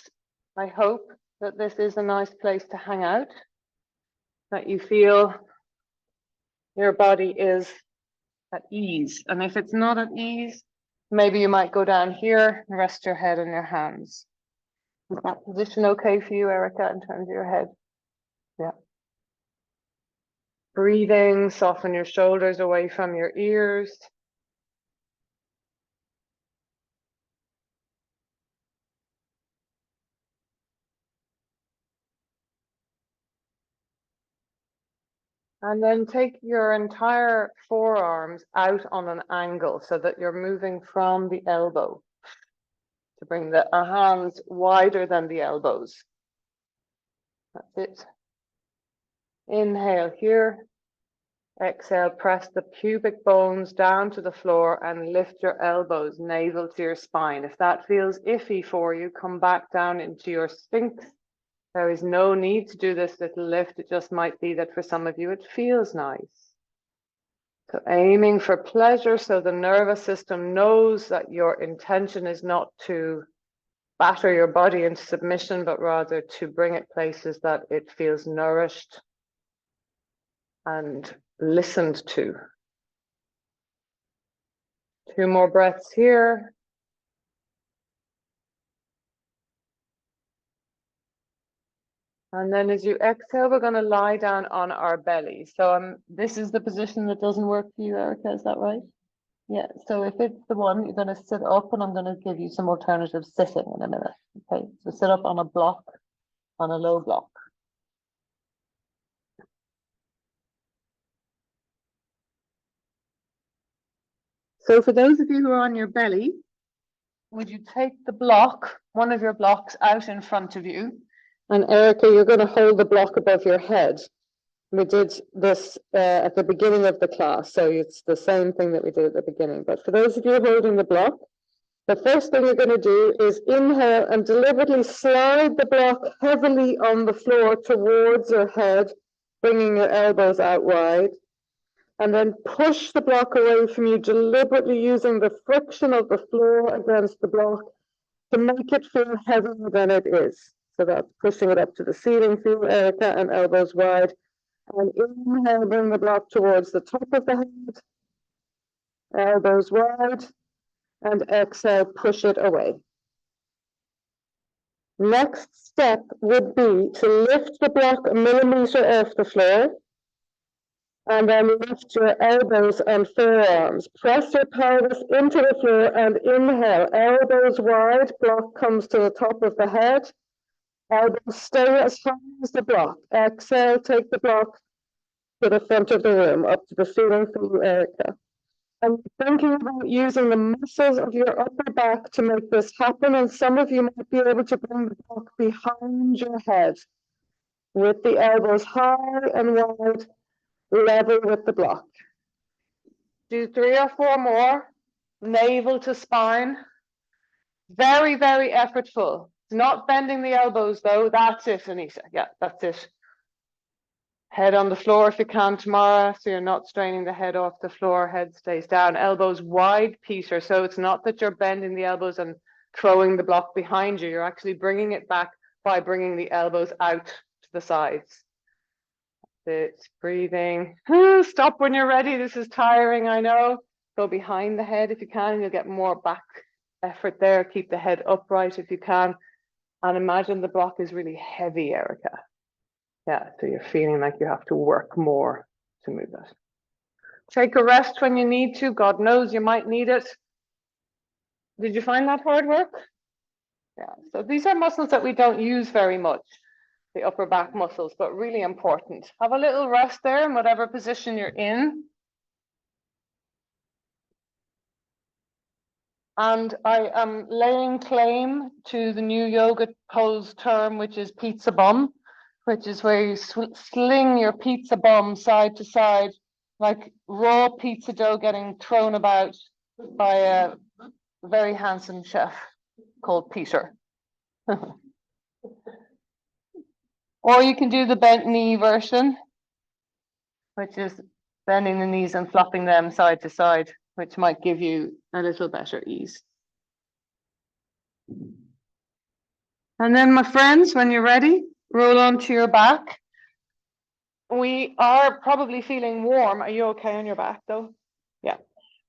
I hope, that this is a nice place to hang out, that you feel your body is at ease. And if it's not at ease, maybe you might go down here and rest your head on your hands. Is that position okay for you, Erica, in terms of your head? Yeah. Breathing, soften your shoulders away from your ears. And then take your entire forearms out on an angle so that you're moving from the elbow to bring the hands wider than the elbows. That's it. Inhale here. Exhale, press the pubic bones down to the floor and lift your elbows, navel to your spine. If that feels iffy for you, come back down into your Sphinx. There is no need to do this little lift. It just might be that for some of you, it feels nice. So aiming for pleasure, so the nervous system knows that your intention is not to batter your body into submission, but rather to bring it places that it feels nourished and listened to. 2 more breaths here. And then as you exhale, we're going to lie down on our belly. So this is the position that doesn't work for you, Erica, is that right? Yeah, so if it's the one, you're going to sit up, and I'm going to give you some alternative sitting in a minute. Okay, so sit up on a block, on a low block. So for those of you who are on your belly, would you take the block, one of your blocks, out in front of you? And Erica, you're going to hold the block above your head. We did this at the beginning of the class, so it's the same thing that we did at the beginning. But for those of you holding the block, the first thing you're going to do is inhale and deliberately slide the block heavily on the floor towards your head, bringing your elbows out wide. And then push the block away from you, deliberately using the friction of the floor against the block to make it feel heavier than it is. So that's pushing it up to the ceiling for you, Erica, and elbows wide. And inhale, bring the block towards the top of the head, elbows wide, and exhale, push it away. Next step would be to lift the block a millimeter off the floor, and then lift your elbows and forearms. Press your pelvis into the floor and inhale, elbows wide, block comes to the top of the head, elbows stay as high as the block. Exhale, take the block to the front of the room, up to the ceiling for you, Erica. And thinking about using the muscles of your upper back to make this happen, and some of you might be able to bring the block behind your head with the elbows high and wide, level with the block. Do 3 or 4 more, navel to spine. Very, very effortful. Not bending the elbows though. That's it, Anita. Yeah, that's it. Head on the floor if you can tomorrow, so you're not straining the head off the floor, head stays down, elbows wide, Peter. So it's not that you're bending the elbows and throwing the block behind you. You're actually bringing it back by bringing the elbows out to the sides. It's breathing. Stop when you're ready. This is tiring, I know. Go behind the head if you can, and you'll get more back effort there. Keep the head upright if you can. And imagine the block is really heavy, Erica. Yeah, so you're feeling like you have to work more to move it. Take a rest when you need to. God knows you might need it. Did you find that hard work? Yeah, so these are muscles that we don't use very much, the upper back muscles, but really important. Have a little rest there in whatever position you're in. And I am laying claim to the new yoga pose term, which is pizza bum, which is where you sling your pizza bum side to side, like raw pizza dough getting thrown about by a very handsome chef called Peter. Or you can do the bent knee version, which is bending the knees and flopping them side to side, which might give you a little better ease. And then, my friends, when you're ready, roll onto your back. We are probably feeling warm. Are you okay on your back though? Yeah.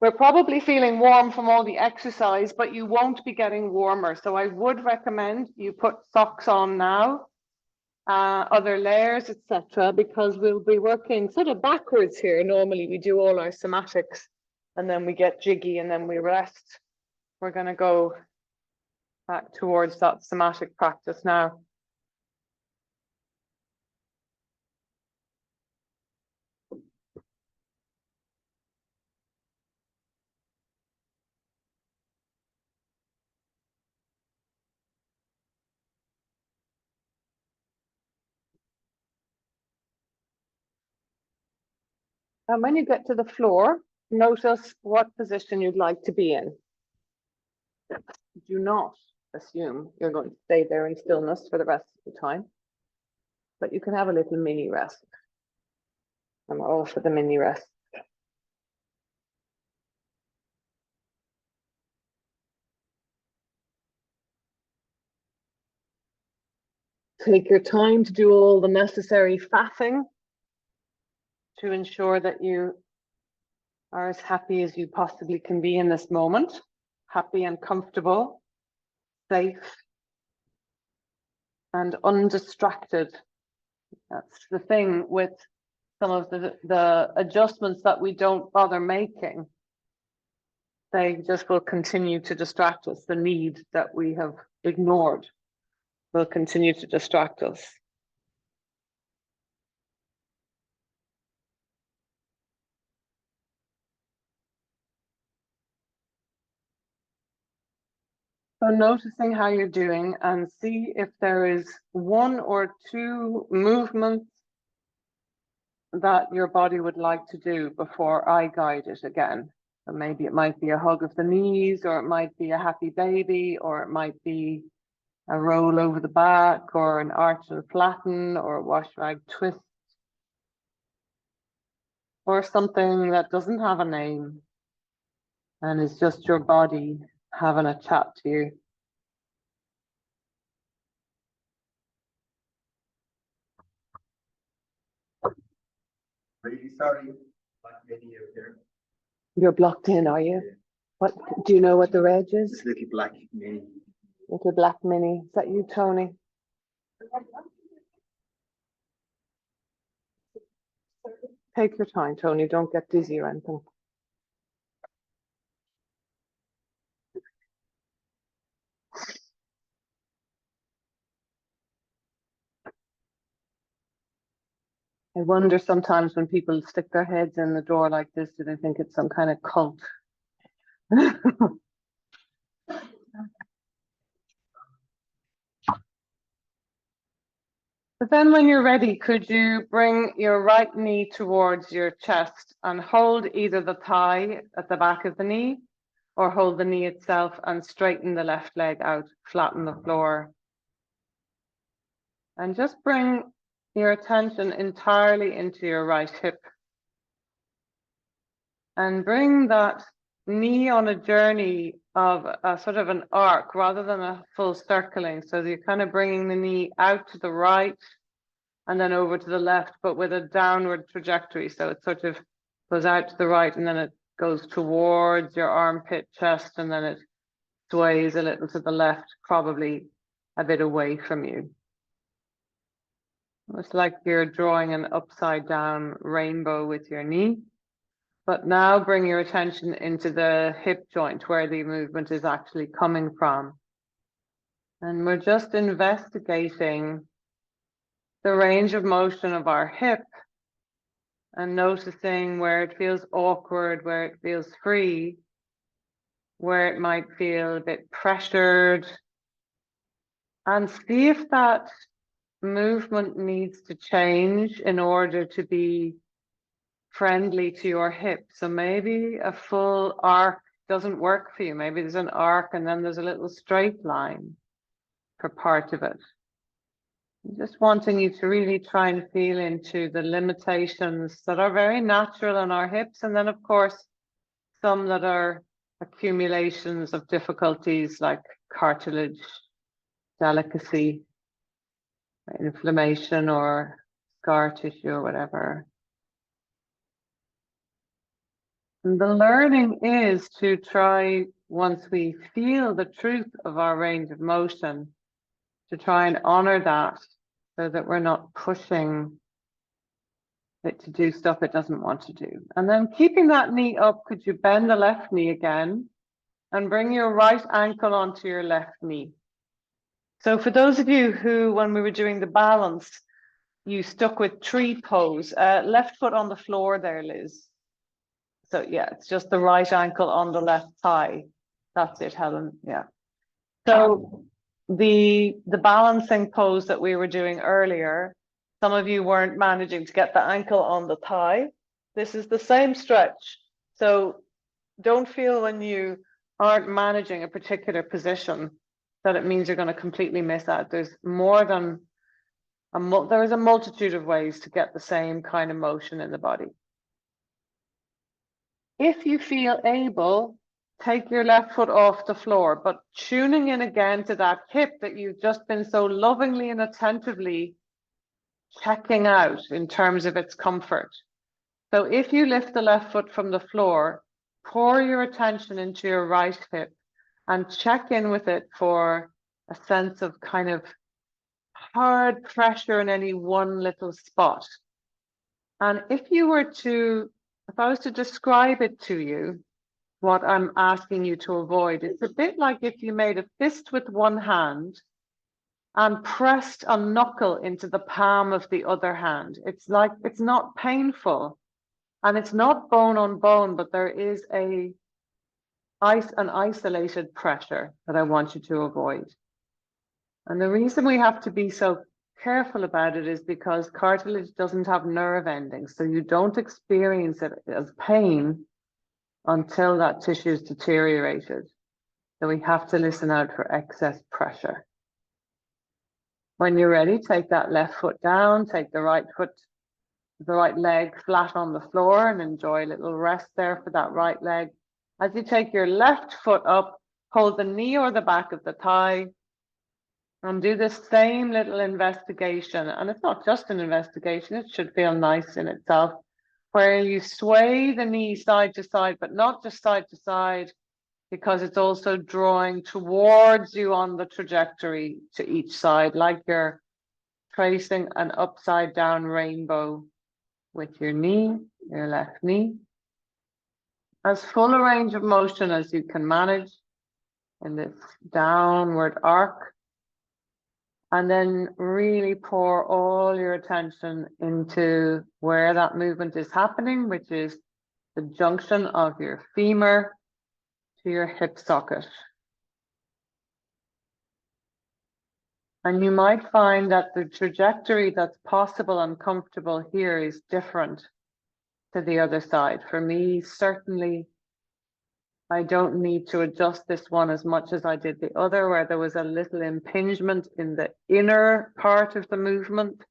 We're probably feeling warm from all the exercise, but you won't be getting warmer. So I would recommend you put socks on now, other layers, etc., because we'll be working sort of backwards here. Normally we do all our somatics and then we get jiggy and then we rest. We're going to go back towards that somatic practice now. And when you get to the floor, notice what position you'd like to be in. Do not assume you're going to stay there in stillness for the rest of the time, but you can have a little mini rest. I'm all for the mini rest. Take your time to do all the necessary faffing to ensure that you are as happy as you possibly can be in this moment, happy and comfortable, safe and undistracted. That's the thing with some of the adjustments that we don't bother making. They just will continue to distract us. The need that we have ignored will continue to distract us. So noticing how you're doing and see if there is one or two movements that your body would like to do before I guide it again. So maybe it might be a hug of the knees, or it might be a happy baby, or it might be a roll over the back, or an arch and flatten, or a wash rag twist, or something that doesn't have a name and is just your body having a chat to you. Really sorry, Black Mini out there. You're blocked in, are you? What do you know what the reg is? This little Black Mini. Little Black Mini. Is that you, Tony? Take your time, Tony. Don't get dizzy or anything. I wonder sometimes when people stick their heads in the door like this, do they think it's some kind of cult? But then when you're ready, could you bring your right knee towards your chest and hold either the thigh at the back of the knee or hold the knee itself and straighten the left leg out, flatten the floor. And just bring your attention entirely into your right hip. And bring that knee on a journey of a sort of an arc rather than a full circling. So you're kind of bringing the knee out to the right and then over to the left, but with a downward trajectory. So it sort of goes out to the right and then it goes towards your armpit, chest, and then it sways a little to the left, probably a bit away from you. It's like you're drawing an upside down rainbow with your knee. But now bring your attention into the hip joint where the movement is actually coming from. And we're just investigating the range of motion of our hip and noticing where it feels awkward, where it feels free, where it might feel a bit pressured. And see if that movement needs to change in order to be friendly to your hip. So maybe a full arc doesn't work for you. Maybe there's an arc and then there's a little straight line for part of it. I'm just wanting you to really try and feel into the limitations that are very natural on our hips, and then of course some that are accumulations of difficulties like cartilage, delicacy, inflammation, or scar tissue or whatever. And the learning is to try, once we feel the truth of our range of motion, to try and honor that so that we're not pushing it to do stuff it doesn't want to do. And then keeping that knee up, could you bend the left knee again and bring your right ankle onto your left knee? So for those of you who, when we were doing the balance, you stuck with tree pose, left foot on the floor there, Liz. So yeah, it's just the right ankle on the left thigh. That's it, Helen, yeah. So the balancing pose that we were doing earlier, some of you weren't managing to get the ankle on the thigh. This is the same stretch. So don't feel when you aren't managing a particular position that it means you're going to completely miss out. There's more than there is a multitude of ways to get the same kind of motion in the body. If you feel able, take your left foot off the floor, but tuning in again to that hip that you've just been so lovingly and attentively checking out in terms of its comfort. So if you lift the left foot from the floor, pour your attention into your right hip and check in with it for a sense of kind of hard pressure in any one little spot. And if I was to describe it to you, what I'm asking you to avoid, it's a bit like if you made a fist with one hand and pressed a knuckle into the palm of the other hand. It's like, it's not painful and it's not bone on bone, but there is an isolated pressure that I want you to avoid. And the reason we have to be so careful about it is because cartilage doesn't have nerve endings, so you don't experience it as pain until that tissue is deteriorated. So we have to listen out for excess pressure. When you're ready, take that left foot down, take the right leg flat on the floor and enjoy a little rest there for that right leg. As you take your left foot up, hold the knee or the back of the thigh and do this same little investigation. And it's not just an investigation, it should feel nice in itself, where you sway the knee side to side, but not just side to side, because it's also drawing towards you on the trajectory to each side, like you're tracing an upside down rainbow with your knee, your left knee. As full a range of motion as you can manage in this downward arc. And then really pour all your attention into where that movement is happening, which is the junction of your femur to your hip socket. And you might find that the trajectory that's possible and comfortable here is different to the other side. For me, certainly, I don't need to adjust this one as much as I did the other, where there was a little impingement in the inner part of the movement.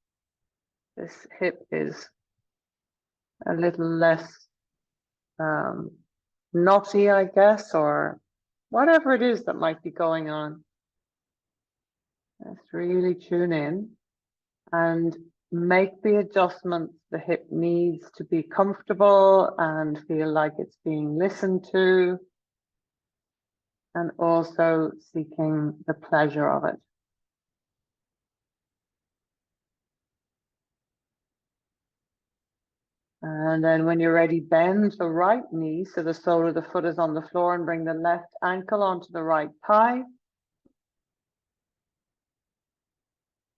This hip is a little less knotty, I guess, or whatever it is that might be going on. Let's really tune in and make the adjustments the hip needs to be comfortable and feel like it's being listened to, and also seeking the pleasure of it. And then when you're ready, bend the right knee so the sole of the foot is on the floor and bring the left ankle onto the right thigh.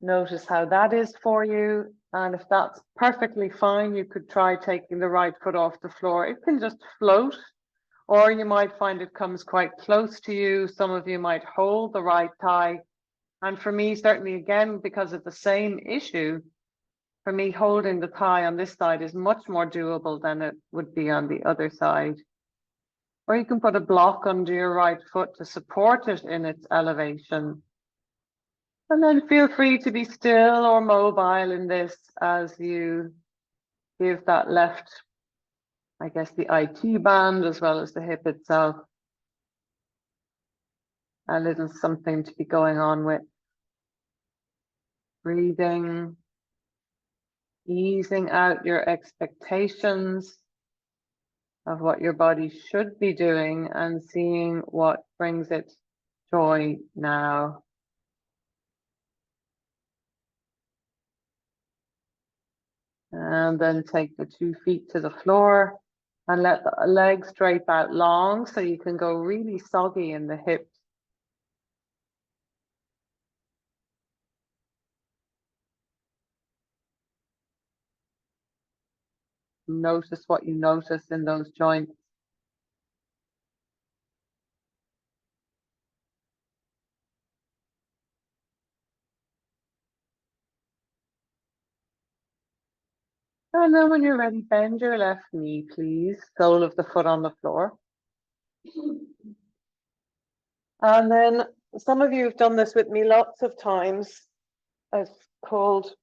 Notice how that is for you. And if that's perfectly fine, you could try taking the right foot off the floor. It can just float, or you might find it comes quite close to you. Some of you might hold the right thigh. And for me, certainly again, because of the same issue, for me, holding the thigh on this side is much more doable than it would be on the other side. Or you can put a block under your right foot to support it in its elevation. And then feel free to be still or mobile in this as you give that left, I guess, the IT band as well as the hip itself a little something to be going on with. Breathing, easing out your expectations of what your body should be doing and seeing what brings it joy now. And then take the 2 feet to the floor and let the legs drape out long so you can go really soggy in the hips. Notice what you notice in those joints. And then when you're ready, bend your left knee, please. Sole of the foot on the floor. And then some of you have done this with me lots of times. It's called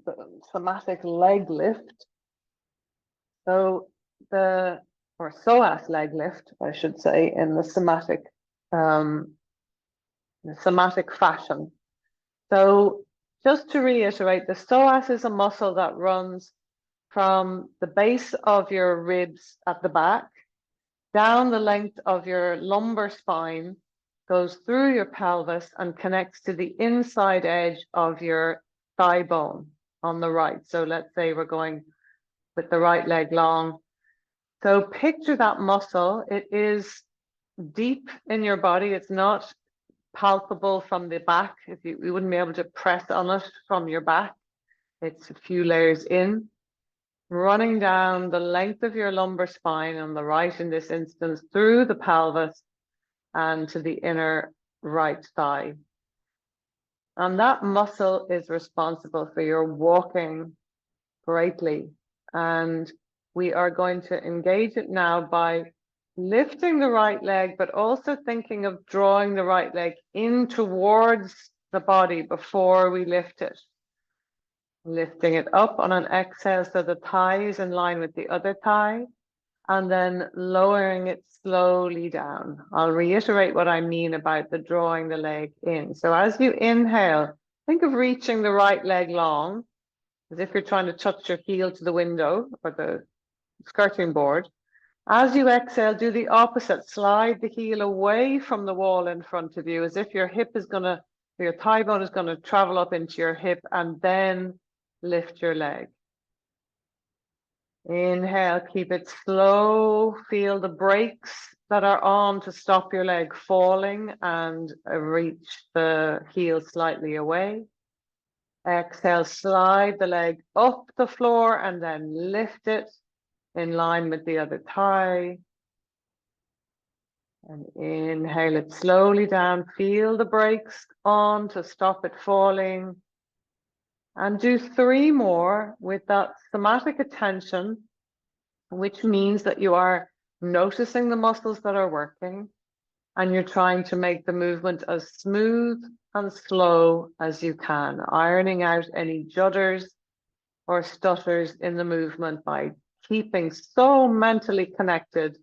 the somatic leg lift. So or psoas leg lift, I should say, in the somatic fashion. So just to reiterate, the psoas is a muscle that runs from the base of your ribs at the back, down the length of your lumbar spine, goes through your pelvis and connects to the inside edge of your thigh bone on the right. So let's say we're going with the right leg long. So picture that muscle. It is deep in your body. It's not palpable from the back. You wouldn't be able to press on it from your back. It's a few layers in, running down the length of your lumbar spine on the right in this instance, through the pelvis and to the inner right thigh. And that muscle is responsible for your walking greatly. And we are going to engage it now by lifting the right leg, but also thinking of drawing the right leg in towards the body before we lift it. Lifting it up on an exhale so the thigh is in line with the other thigh, and then lowering it slowly down. I'll reiterate what I mean about the drawing the leg in. So as you inhale, think of reaching the right leg long, as if you're trying to touch your heel to the window or the skirting board. As you exhale, do the opposite. Slide the heel away from the wall in front of you, as if your thigh bone is gonna travel up into your hip, and then lift your leg. Inhale, keep it slow. Feel the brakes that are on to stop your leg falling, and reach the heel slightly away. Exhale, slide the leg up the floor and then lift it in line with the other thigh. And inhale it slowly down. Feel the brakes on to stop it falling. And do 3 more with that somatic attention, which means that you are noticing the muscles that are working, and you're trying to make the movement as smooth and slow as you can, ironing out any judders or stutters in the movement by keeping so mentally connected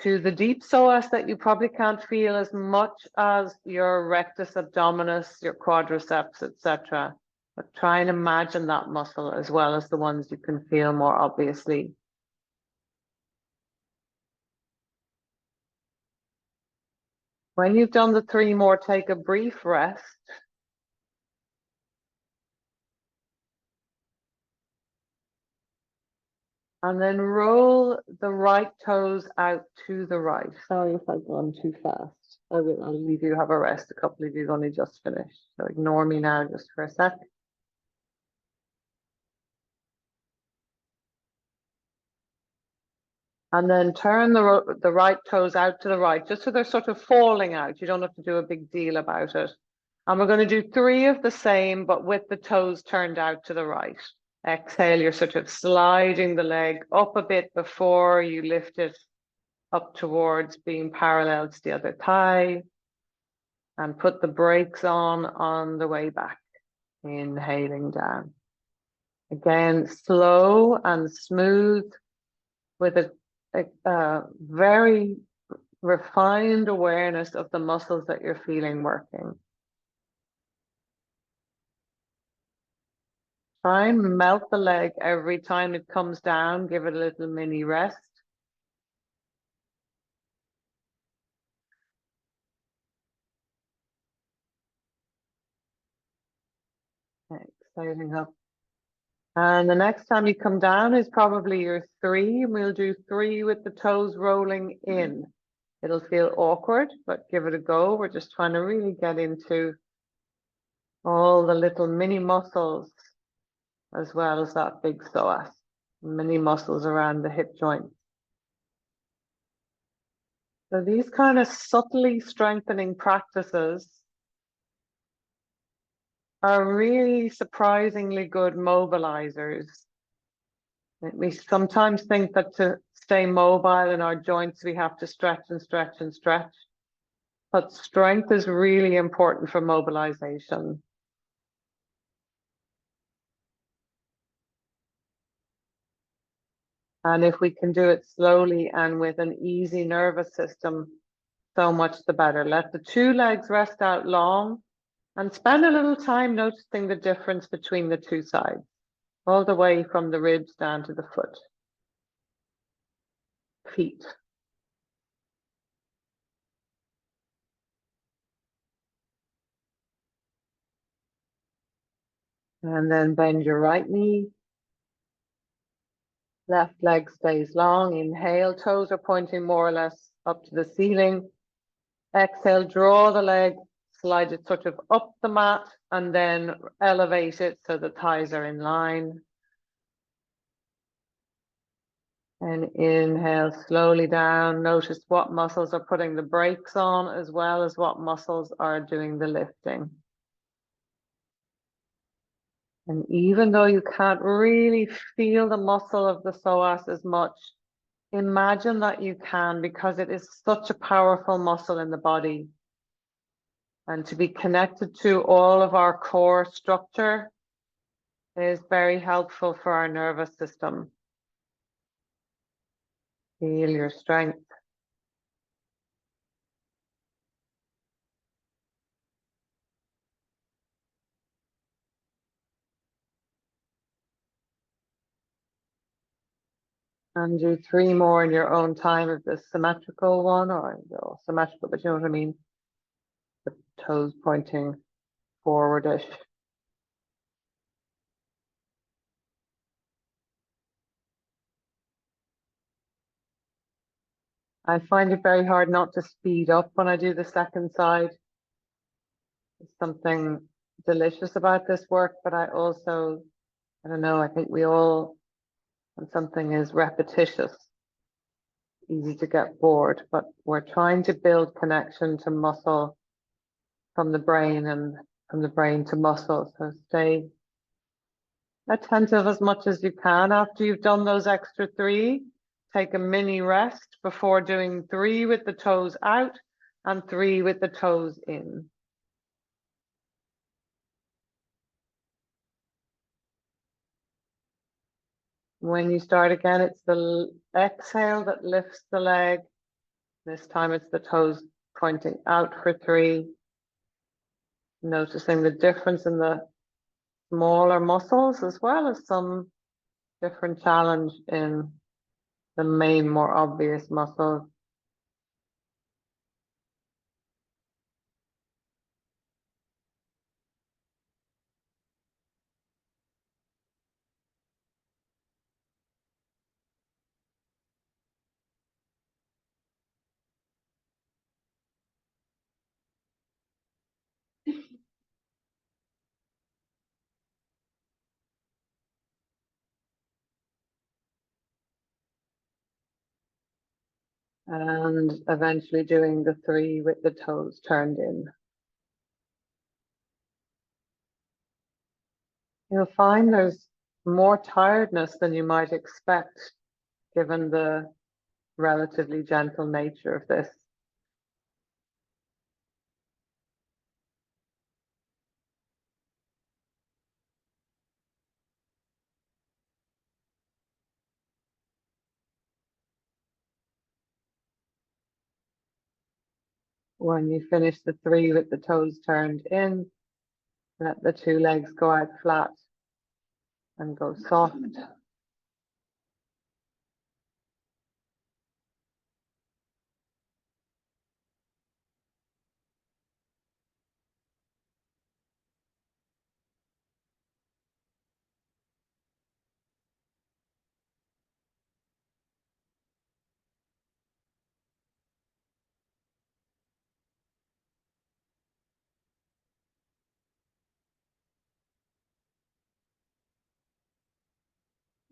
to the deep psoas that you probably can't feel as much as your rectus abdominis, your quadriceps, etc. But try and imagine that muscle as well as the ones you can feel more obviously. When you've done the 3 more, take a brief rest. And then roll the right toes out to the right. Sorry if I've gone too fast. I'll leave you have a rest. A couple of you only just finished. So ignore me now just for a sec. And then turn the right toes out to the right, just so they're sort of falling out. You don't have to do a big deal about it. And we're going to do 3 of the same, but with the toes turned out to the right. Exhale, you're sort of sliding the leg up a bit before you lift it up towards being parallel to the other thigh. And put the brakes on the way back. Inhaling down. Again, slow and smooth with a very refined awareness of the muscles that you're feeling working. Try and melt the leg every time it comes down. Give it a little mini rest. Exhaling up. And the next time you come down is probably your 3, and we'll do 3 with the toes rolling in. It'll feel awkward, but give it a go. We're just trying to really get into all the little mini muscles as well as that big psoas, mini muscles around the hip joint. So these kind of subtly strengthening practices are really surprisingly good mobilizers. We sometimes think that to stay mobile in our joints, we have to stretch and stretch and stretch. But strength is really important for mobilization. And if we can do it slowly and with an easy nervous system, so much the better. Let the 2 legs rest out long and spend a little time noticing the difference between the 2 sides, all the way from the ribs down to the feet. And then bend your right knee. Left leg stays long. Inhale, toes are pointing more or less up to the ceiling. Exhale, draw the leg, slide it sort of up the mat, and then elevate it so the thighs are in line. And inhale slowly down. Notice what muscles are putting the brakes on as well as what muscles are doing the lifting. And even though you can't really feel the muscle of the psoas as much, imagine that you can, because it is such a powerful muscle in the body. And to be connected to all of our core structure is very helpful for our nervous system. Feel your strength. And do 3 more in your own time of the symmetrical one, or symmetrical, but you know what I mean? The toes pointing forwardish. I find it very hard not to speed up when I do the second side. There's something delicious about this work, but I also, I don't know, I think we all, when something is repetitious, easy to get bored, but we're trying to build connection to muscle from the brain and from the brain to muscle. So stay attentive as much as you can. After you've done those extra 3, take a mini rest before doing 3 with the toes out and 3 with the toes in. When you start again, it's the exhale that lifts the leg. This time it's the toes pointing out for 3. Noticing the difference in the smaller muscles as well as some different challenge in the main, more obvious muscles. And eventually doing the 3 with the toes turned in. You'll find there's more tiredness than you might expect, given the relatively gentle nature of this. When you finish the 3 with the toes turned in, let the 2 legs go out flat. and go soft.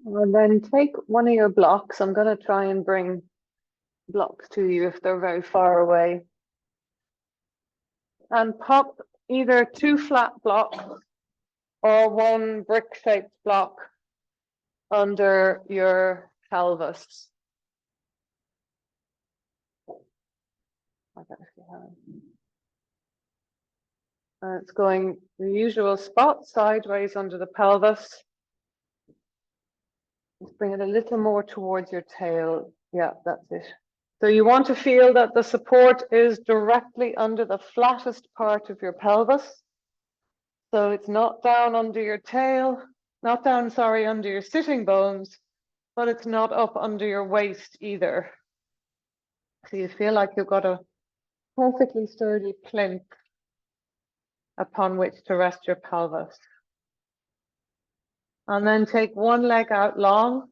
And then take one of your blocks. I'm going to try and bring blocks to you if they're very far away. And pop either 2 flat blocks or 1 brick-shaped block under your pelvis. It's going the usual spot, sideways under the pelvis. Let's bring it a little more towards your tail. Yeah, that's it. So you want to feel that the support is directly under the flattest part of your pelvis. So it's not down under your tail, not down, sorry, under your sitting bones, but it's not up under your waist either. So you feel like you've got a perfectly sturdy plinth upon which to rest your pelvis. And then take one leg out long.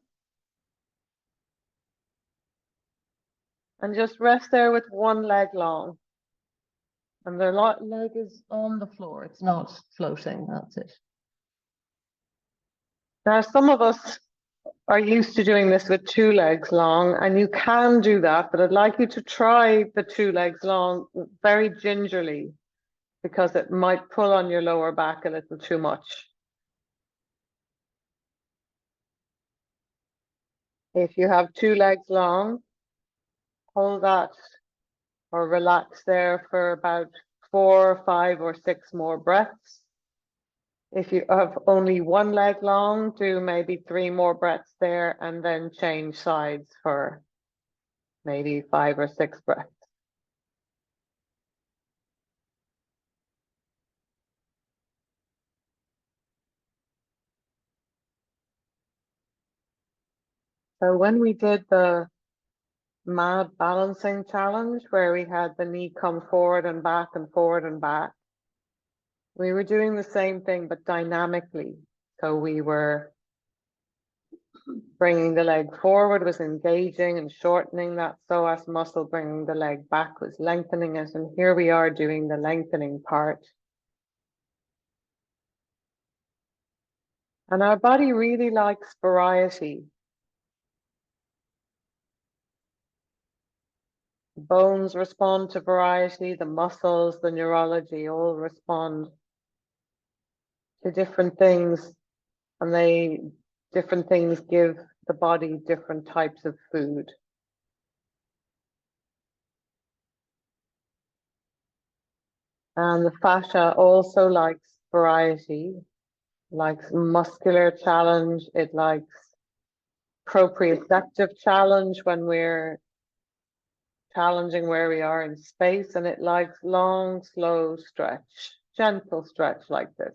And just rest there with one leg long. And the leg is on the floor. It's not floating. That's it. Now, some of us are used to doing this with 2 legs long, and you can do that, but I'd like you to try the 2 legs long very gingerly, because it might pull on your lower back a little too much. If you have 2 legs long, hold that or relax there for about 4, 5, or 6 more breaths. If you have only 1 leg long, do maybe 3 more breaths there and then change sides for maybe 5 or 6 breaths. So when we did the MAD balancing challenge, where we had the knee come forward and back and forward and back, we were doing the same thing, but dynamically. So we were bringing the leg forward was engaging and shortening that psoas muscle, bringing the leg back was lengthening it. And here we are doing the lengthening part. And our body really likes variety. The bones respond to variety, the muscles, the neurology all respond to different things, and different things give the body different types of food. And the fascia also likes variety, likes muscular challenge, it likes proprioceptive challenge when we're challenging where we are in space, and it likes long, slow stretch, gentle stretch like this.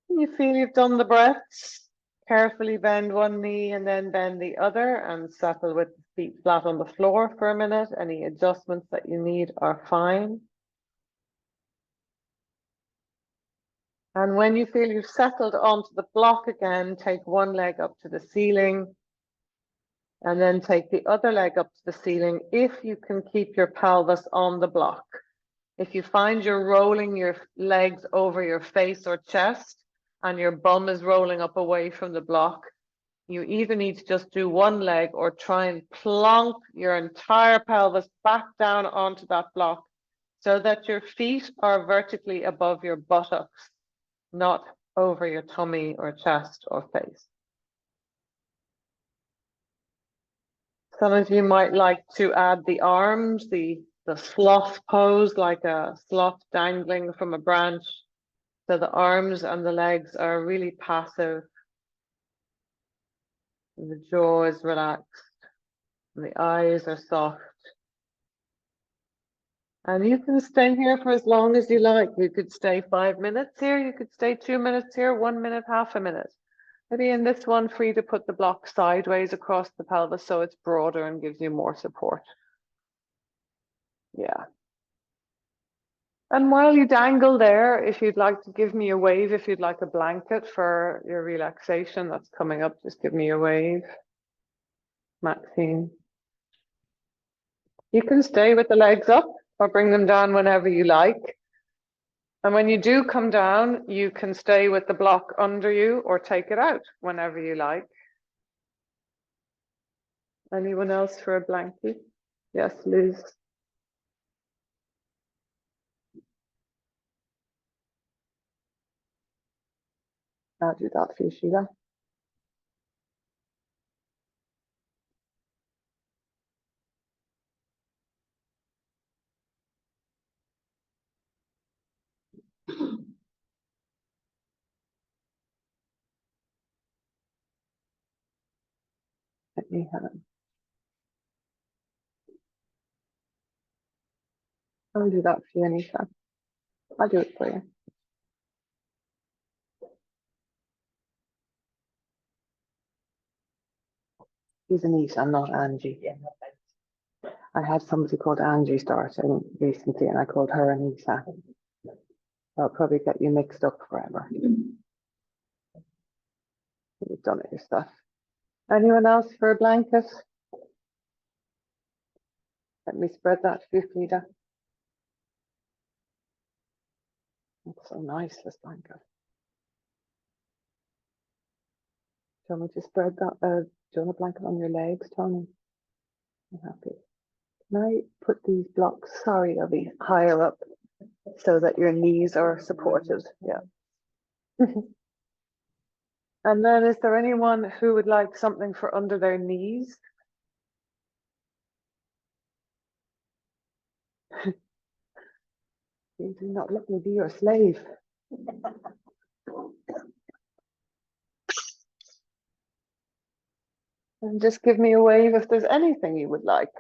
You feel you've done the breaths. Carefully bend one knee and then bend the other and settle with the feet flat on the floor for a minute. Any adjustments that you need are fine. And when you feel you've settled onto the block again, take one leg up to the ceiling and then take the other leg up to the ceiling if you can keep your pelvis on the block. If you find you're rolling your legs over your face or chest and your bum is rolling up away from the block, you either need to just do one leg or try and plonk your entire pelvis back down onto that block so that your feet are vertically above your buttocks, not over your tummy or chest or face. Some of you might like to add the arms, the sloth pose, like a sloth dangling from a branch. So the arms and the legs are really passive. The jaw is relaxed. And the eyes are soft. And you can stay here for as long as you like. You could stay 5 minutes here, you could stay 2 minutes here, 1 minute, half a minute. Maybe in this one, free to put the block sideways across the pelvis so it's broader and gives you more support. Yeah. And while you dangle there, if you'd like to give me a wave, if you'd like a blanket for your relaxation that's coming up, just give me a wave. Maxine. You can stay with the legs up or bring them down whenever you like. And when you do come down, you can stay with the block under you or take it out whenever you like. Anyone else for a blanket? Yes, Liz. I'll do that for you, Sheila. Let me have. I'll do that for you, Anisha. I'll do it for you. She's Anisha, I'm not Angie. I had somebody called Angie starting recently and I called her Anisha. I'll probably get you mixed up forever. You've done it yourself. Anyone else for a blanket? Let me spread that for you, Frida. That's so nice, this blanket. Do you want me to spread that? Do you want a blanket on your legs, Tony? I'm happy. Can I put these blocks? Sorry, they'll be higher up so that your knees are supported. Yeah. And then is there anyone who would like something for under their knees? You do not let me be your slave. And just give me a wave if there's anything you would like.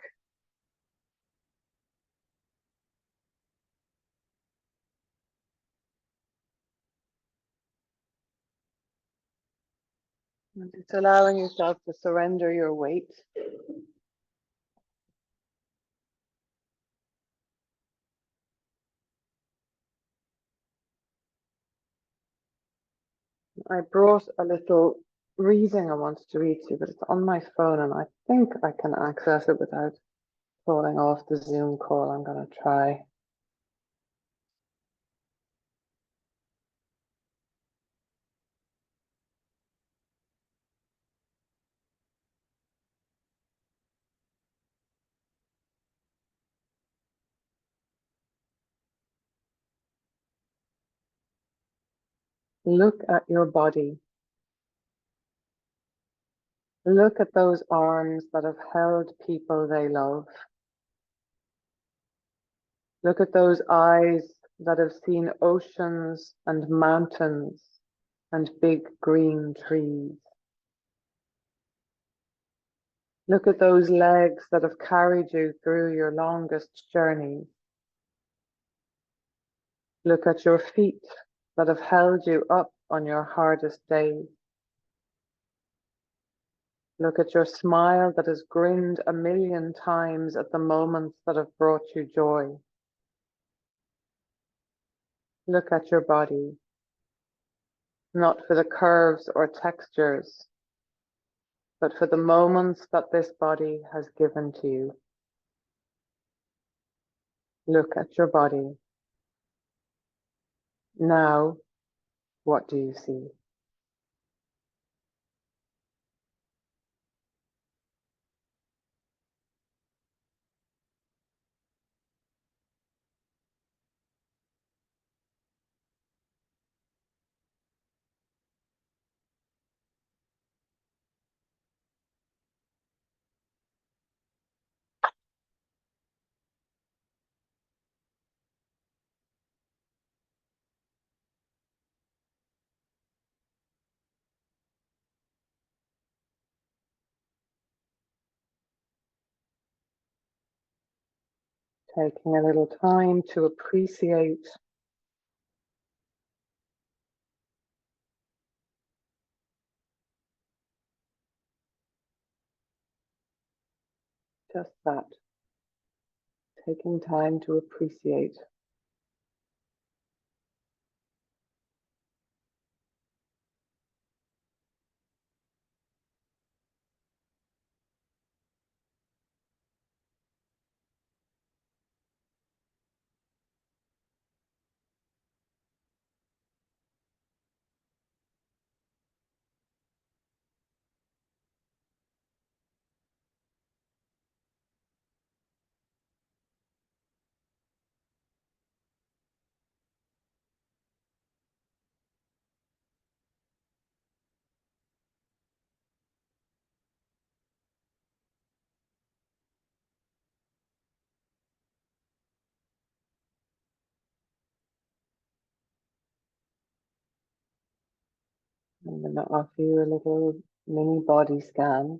And just allowing yourself to surrender your weight. I brought a little reading I wanted to read to you, but it's on my phone and I think I can access it without falling off the Zoom call. I'm going to try. Look at your body. Look at those arms that have held people they love. Look at those eyes that have seen oceans and mountains and big green trees. Look at those legs that have carried you through your longest journeys. Look at your feet that have held you up on your hardest days. Look at your smile that has grinned 1,000,000 times at the moments that have brought you joy. Look at your body, not for the curves or textures, but for the moments that this body has given to you. Look at your body. Now, what do you see? Taking a little time to appreciate just that. Taking time to appreciate. I'm going to offer you a little mini body scan.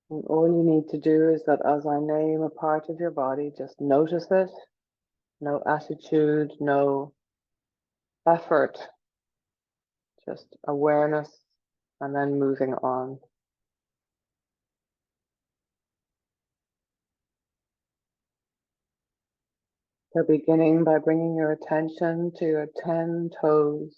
And all you need to do is that as I name a part of your body, just notice it. No attitude, no effort, just awareness, and then moving on. So beginning by bringing your attention to your 10 toes.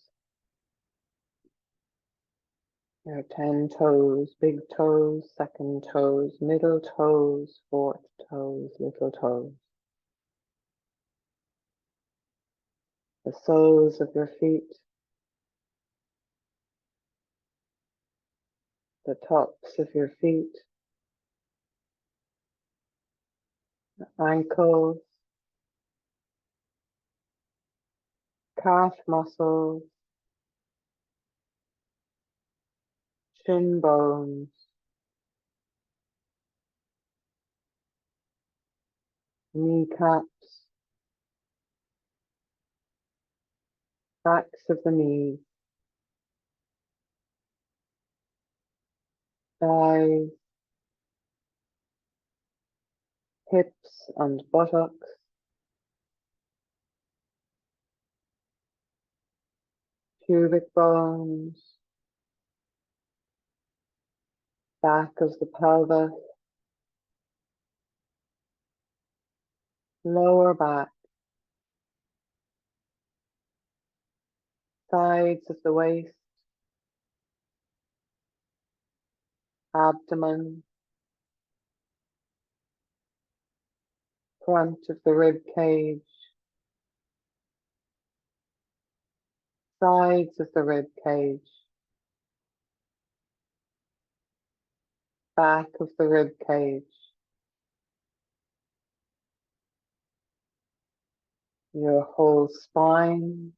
Your 10 toes, big toes, second toes, middle toes, fourth toes, little toes. The soles of your feet, the tops of your feet, the ankles, calf muscles, shin bones, kneecaps, backs of the knees, thighs, hips and buttocks, pubic bones, back of the pelvis, lower back, sides of the waist, abdomen, front of the rib cage, sides of the rib cage, back of the rib cage, your whole spine,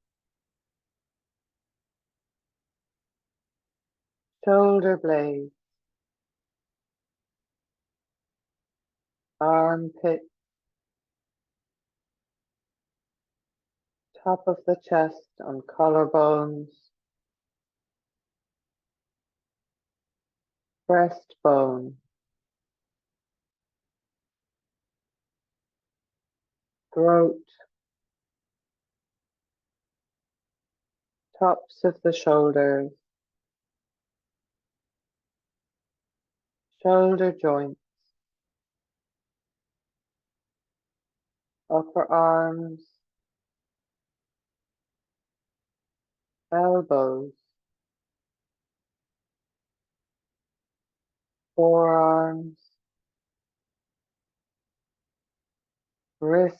shoulder blades, armpit, top of the chest and collarbones, breastbone, throat, tops of the shoulders, shoulder joints, upper arms, elbows, forearms, wrists,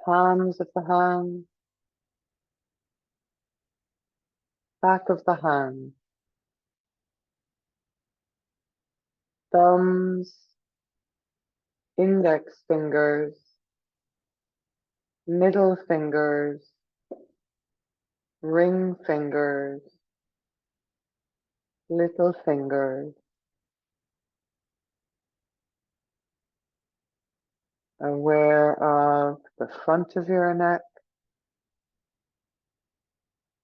palms of the hands, back of the hand, thumbs, index fingers, middle fingers, ring fingers, little fingers, aware of the front of your neck,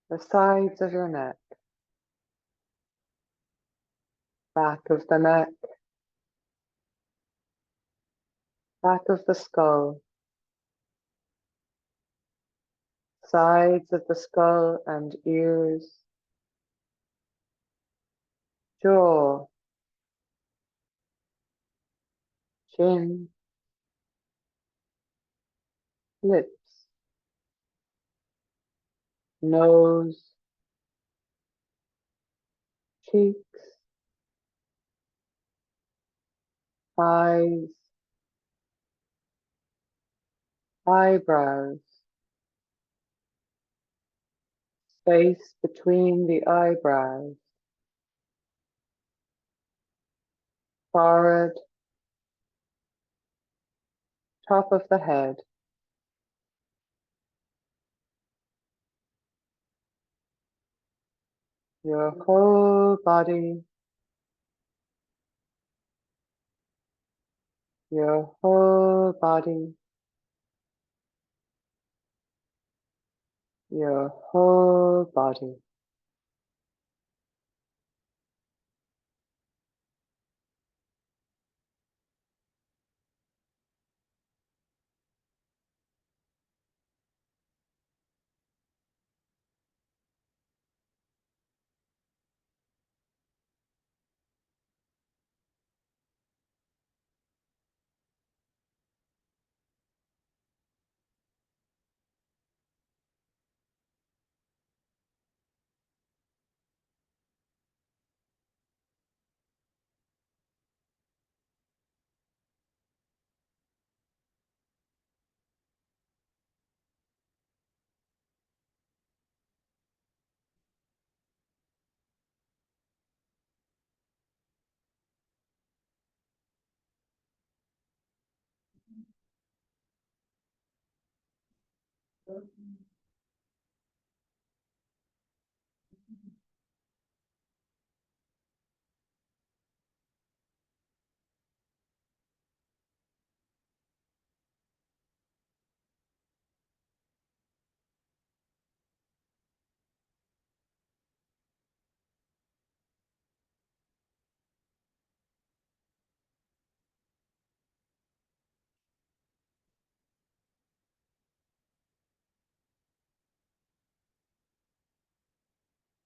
the sides of your neck, back of the neck, back of the skull, sides of the skull and ears, jaw, chin, lips, nose, cheeks, eyes, eyebrows, space between the eyebrows, forehead, top of the head, your whole body, your whole body, your whole body.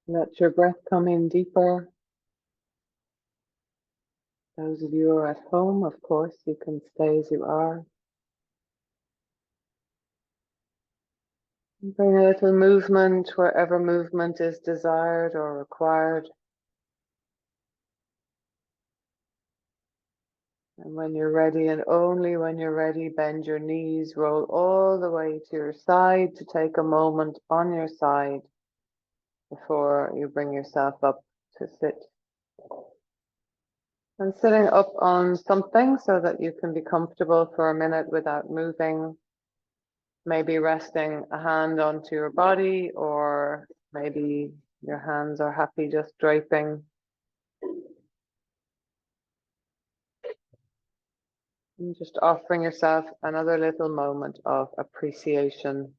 Let your breath come in deeper. Those of you who are at home, of course, you can stay as you are. Bring a little movement wherever movement is desired or required. And when you're ready, and only when you're ready, bend your knees, roll all the way to your side to take a moment on your side before you bring yourself up to sit. And sitting up on something so that you can be comfortable for a minute without moving. Maybe resting a hand onto your body, or maybe your hands are happy just draping. And just offering yourself another little moment of appreciation.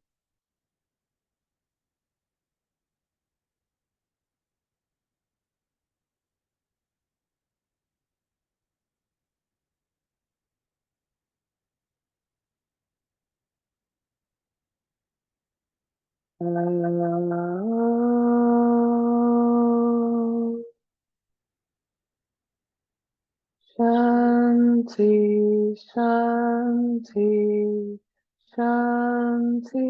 Shanti, Shanti, Shanti.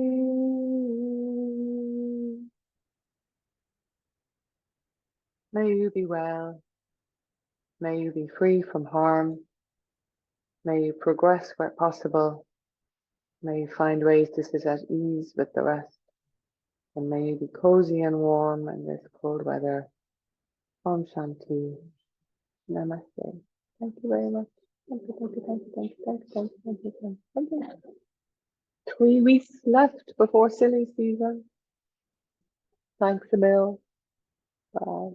May you be well. May you be free from harm. May you progress where possible. May you find ways to sit at ease with the rest. And may you be cozy and warm in this cold weather. Om Shanti. Namaste. Thank you very much. Thank you, thank you, thank you, thank you, thank you, thank you, thank you, thank you, thank you. 3 weeks left before silly season. Thanks, Emil. Bye.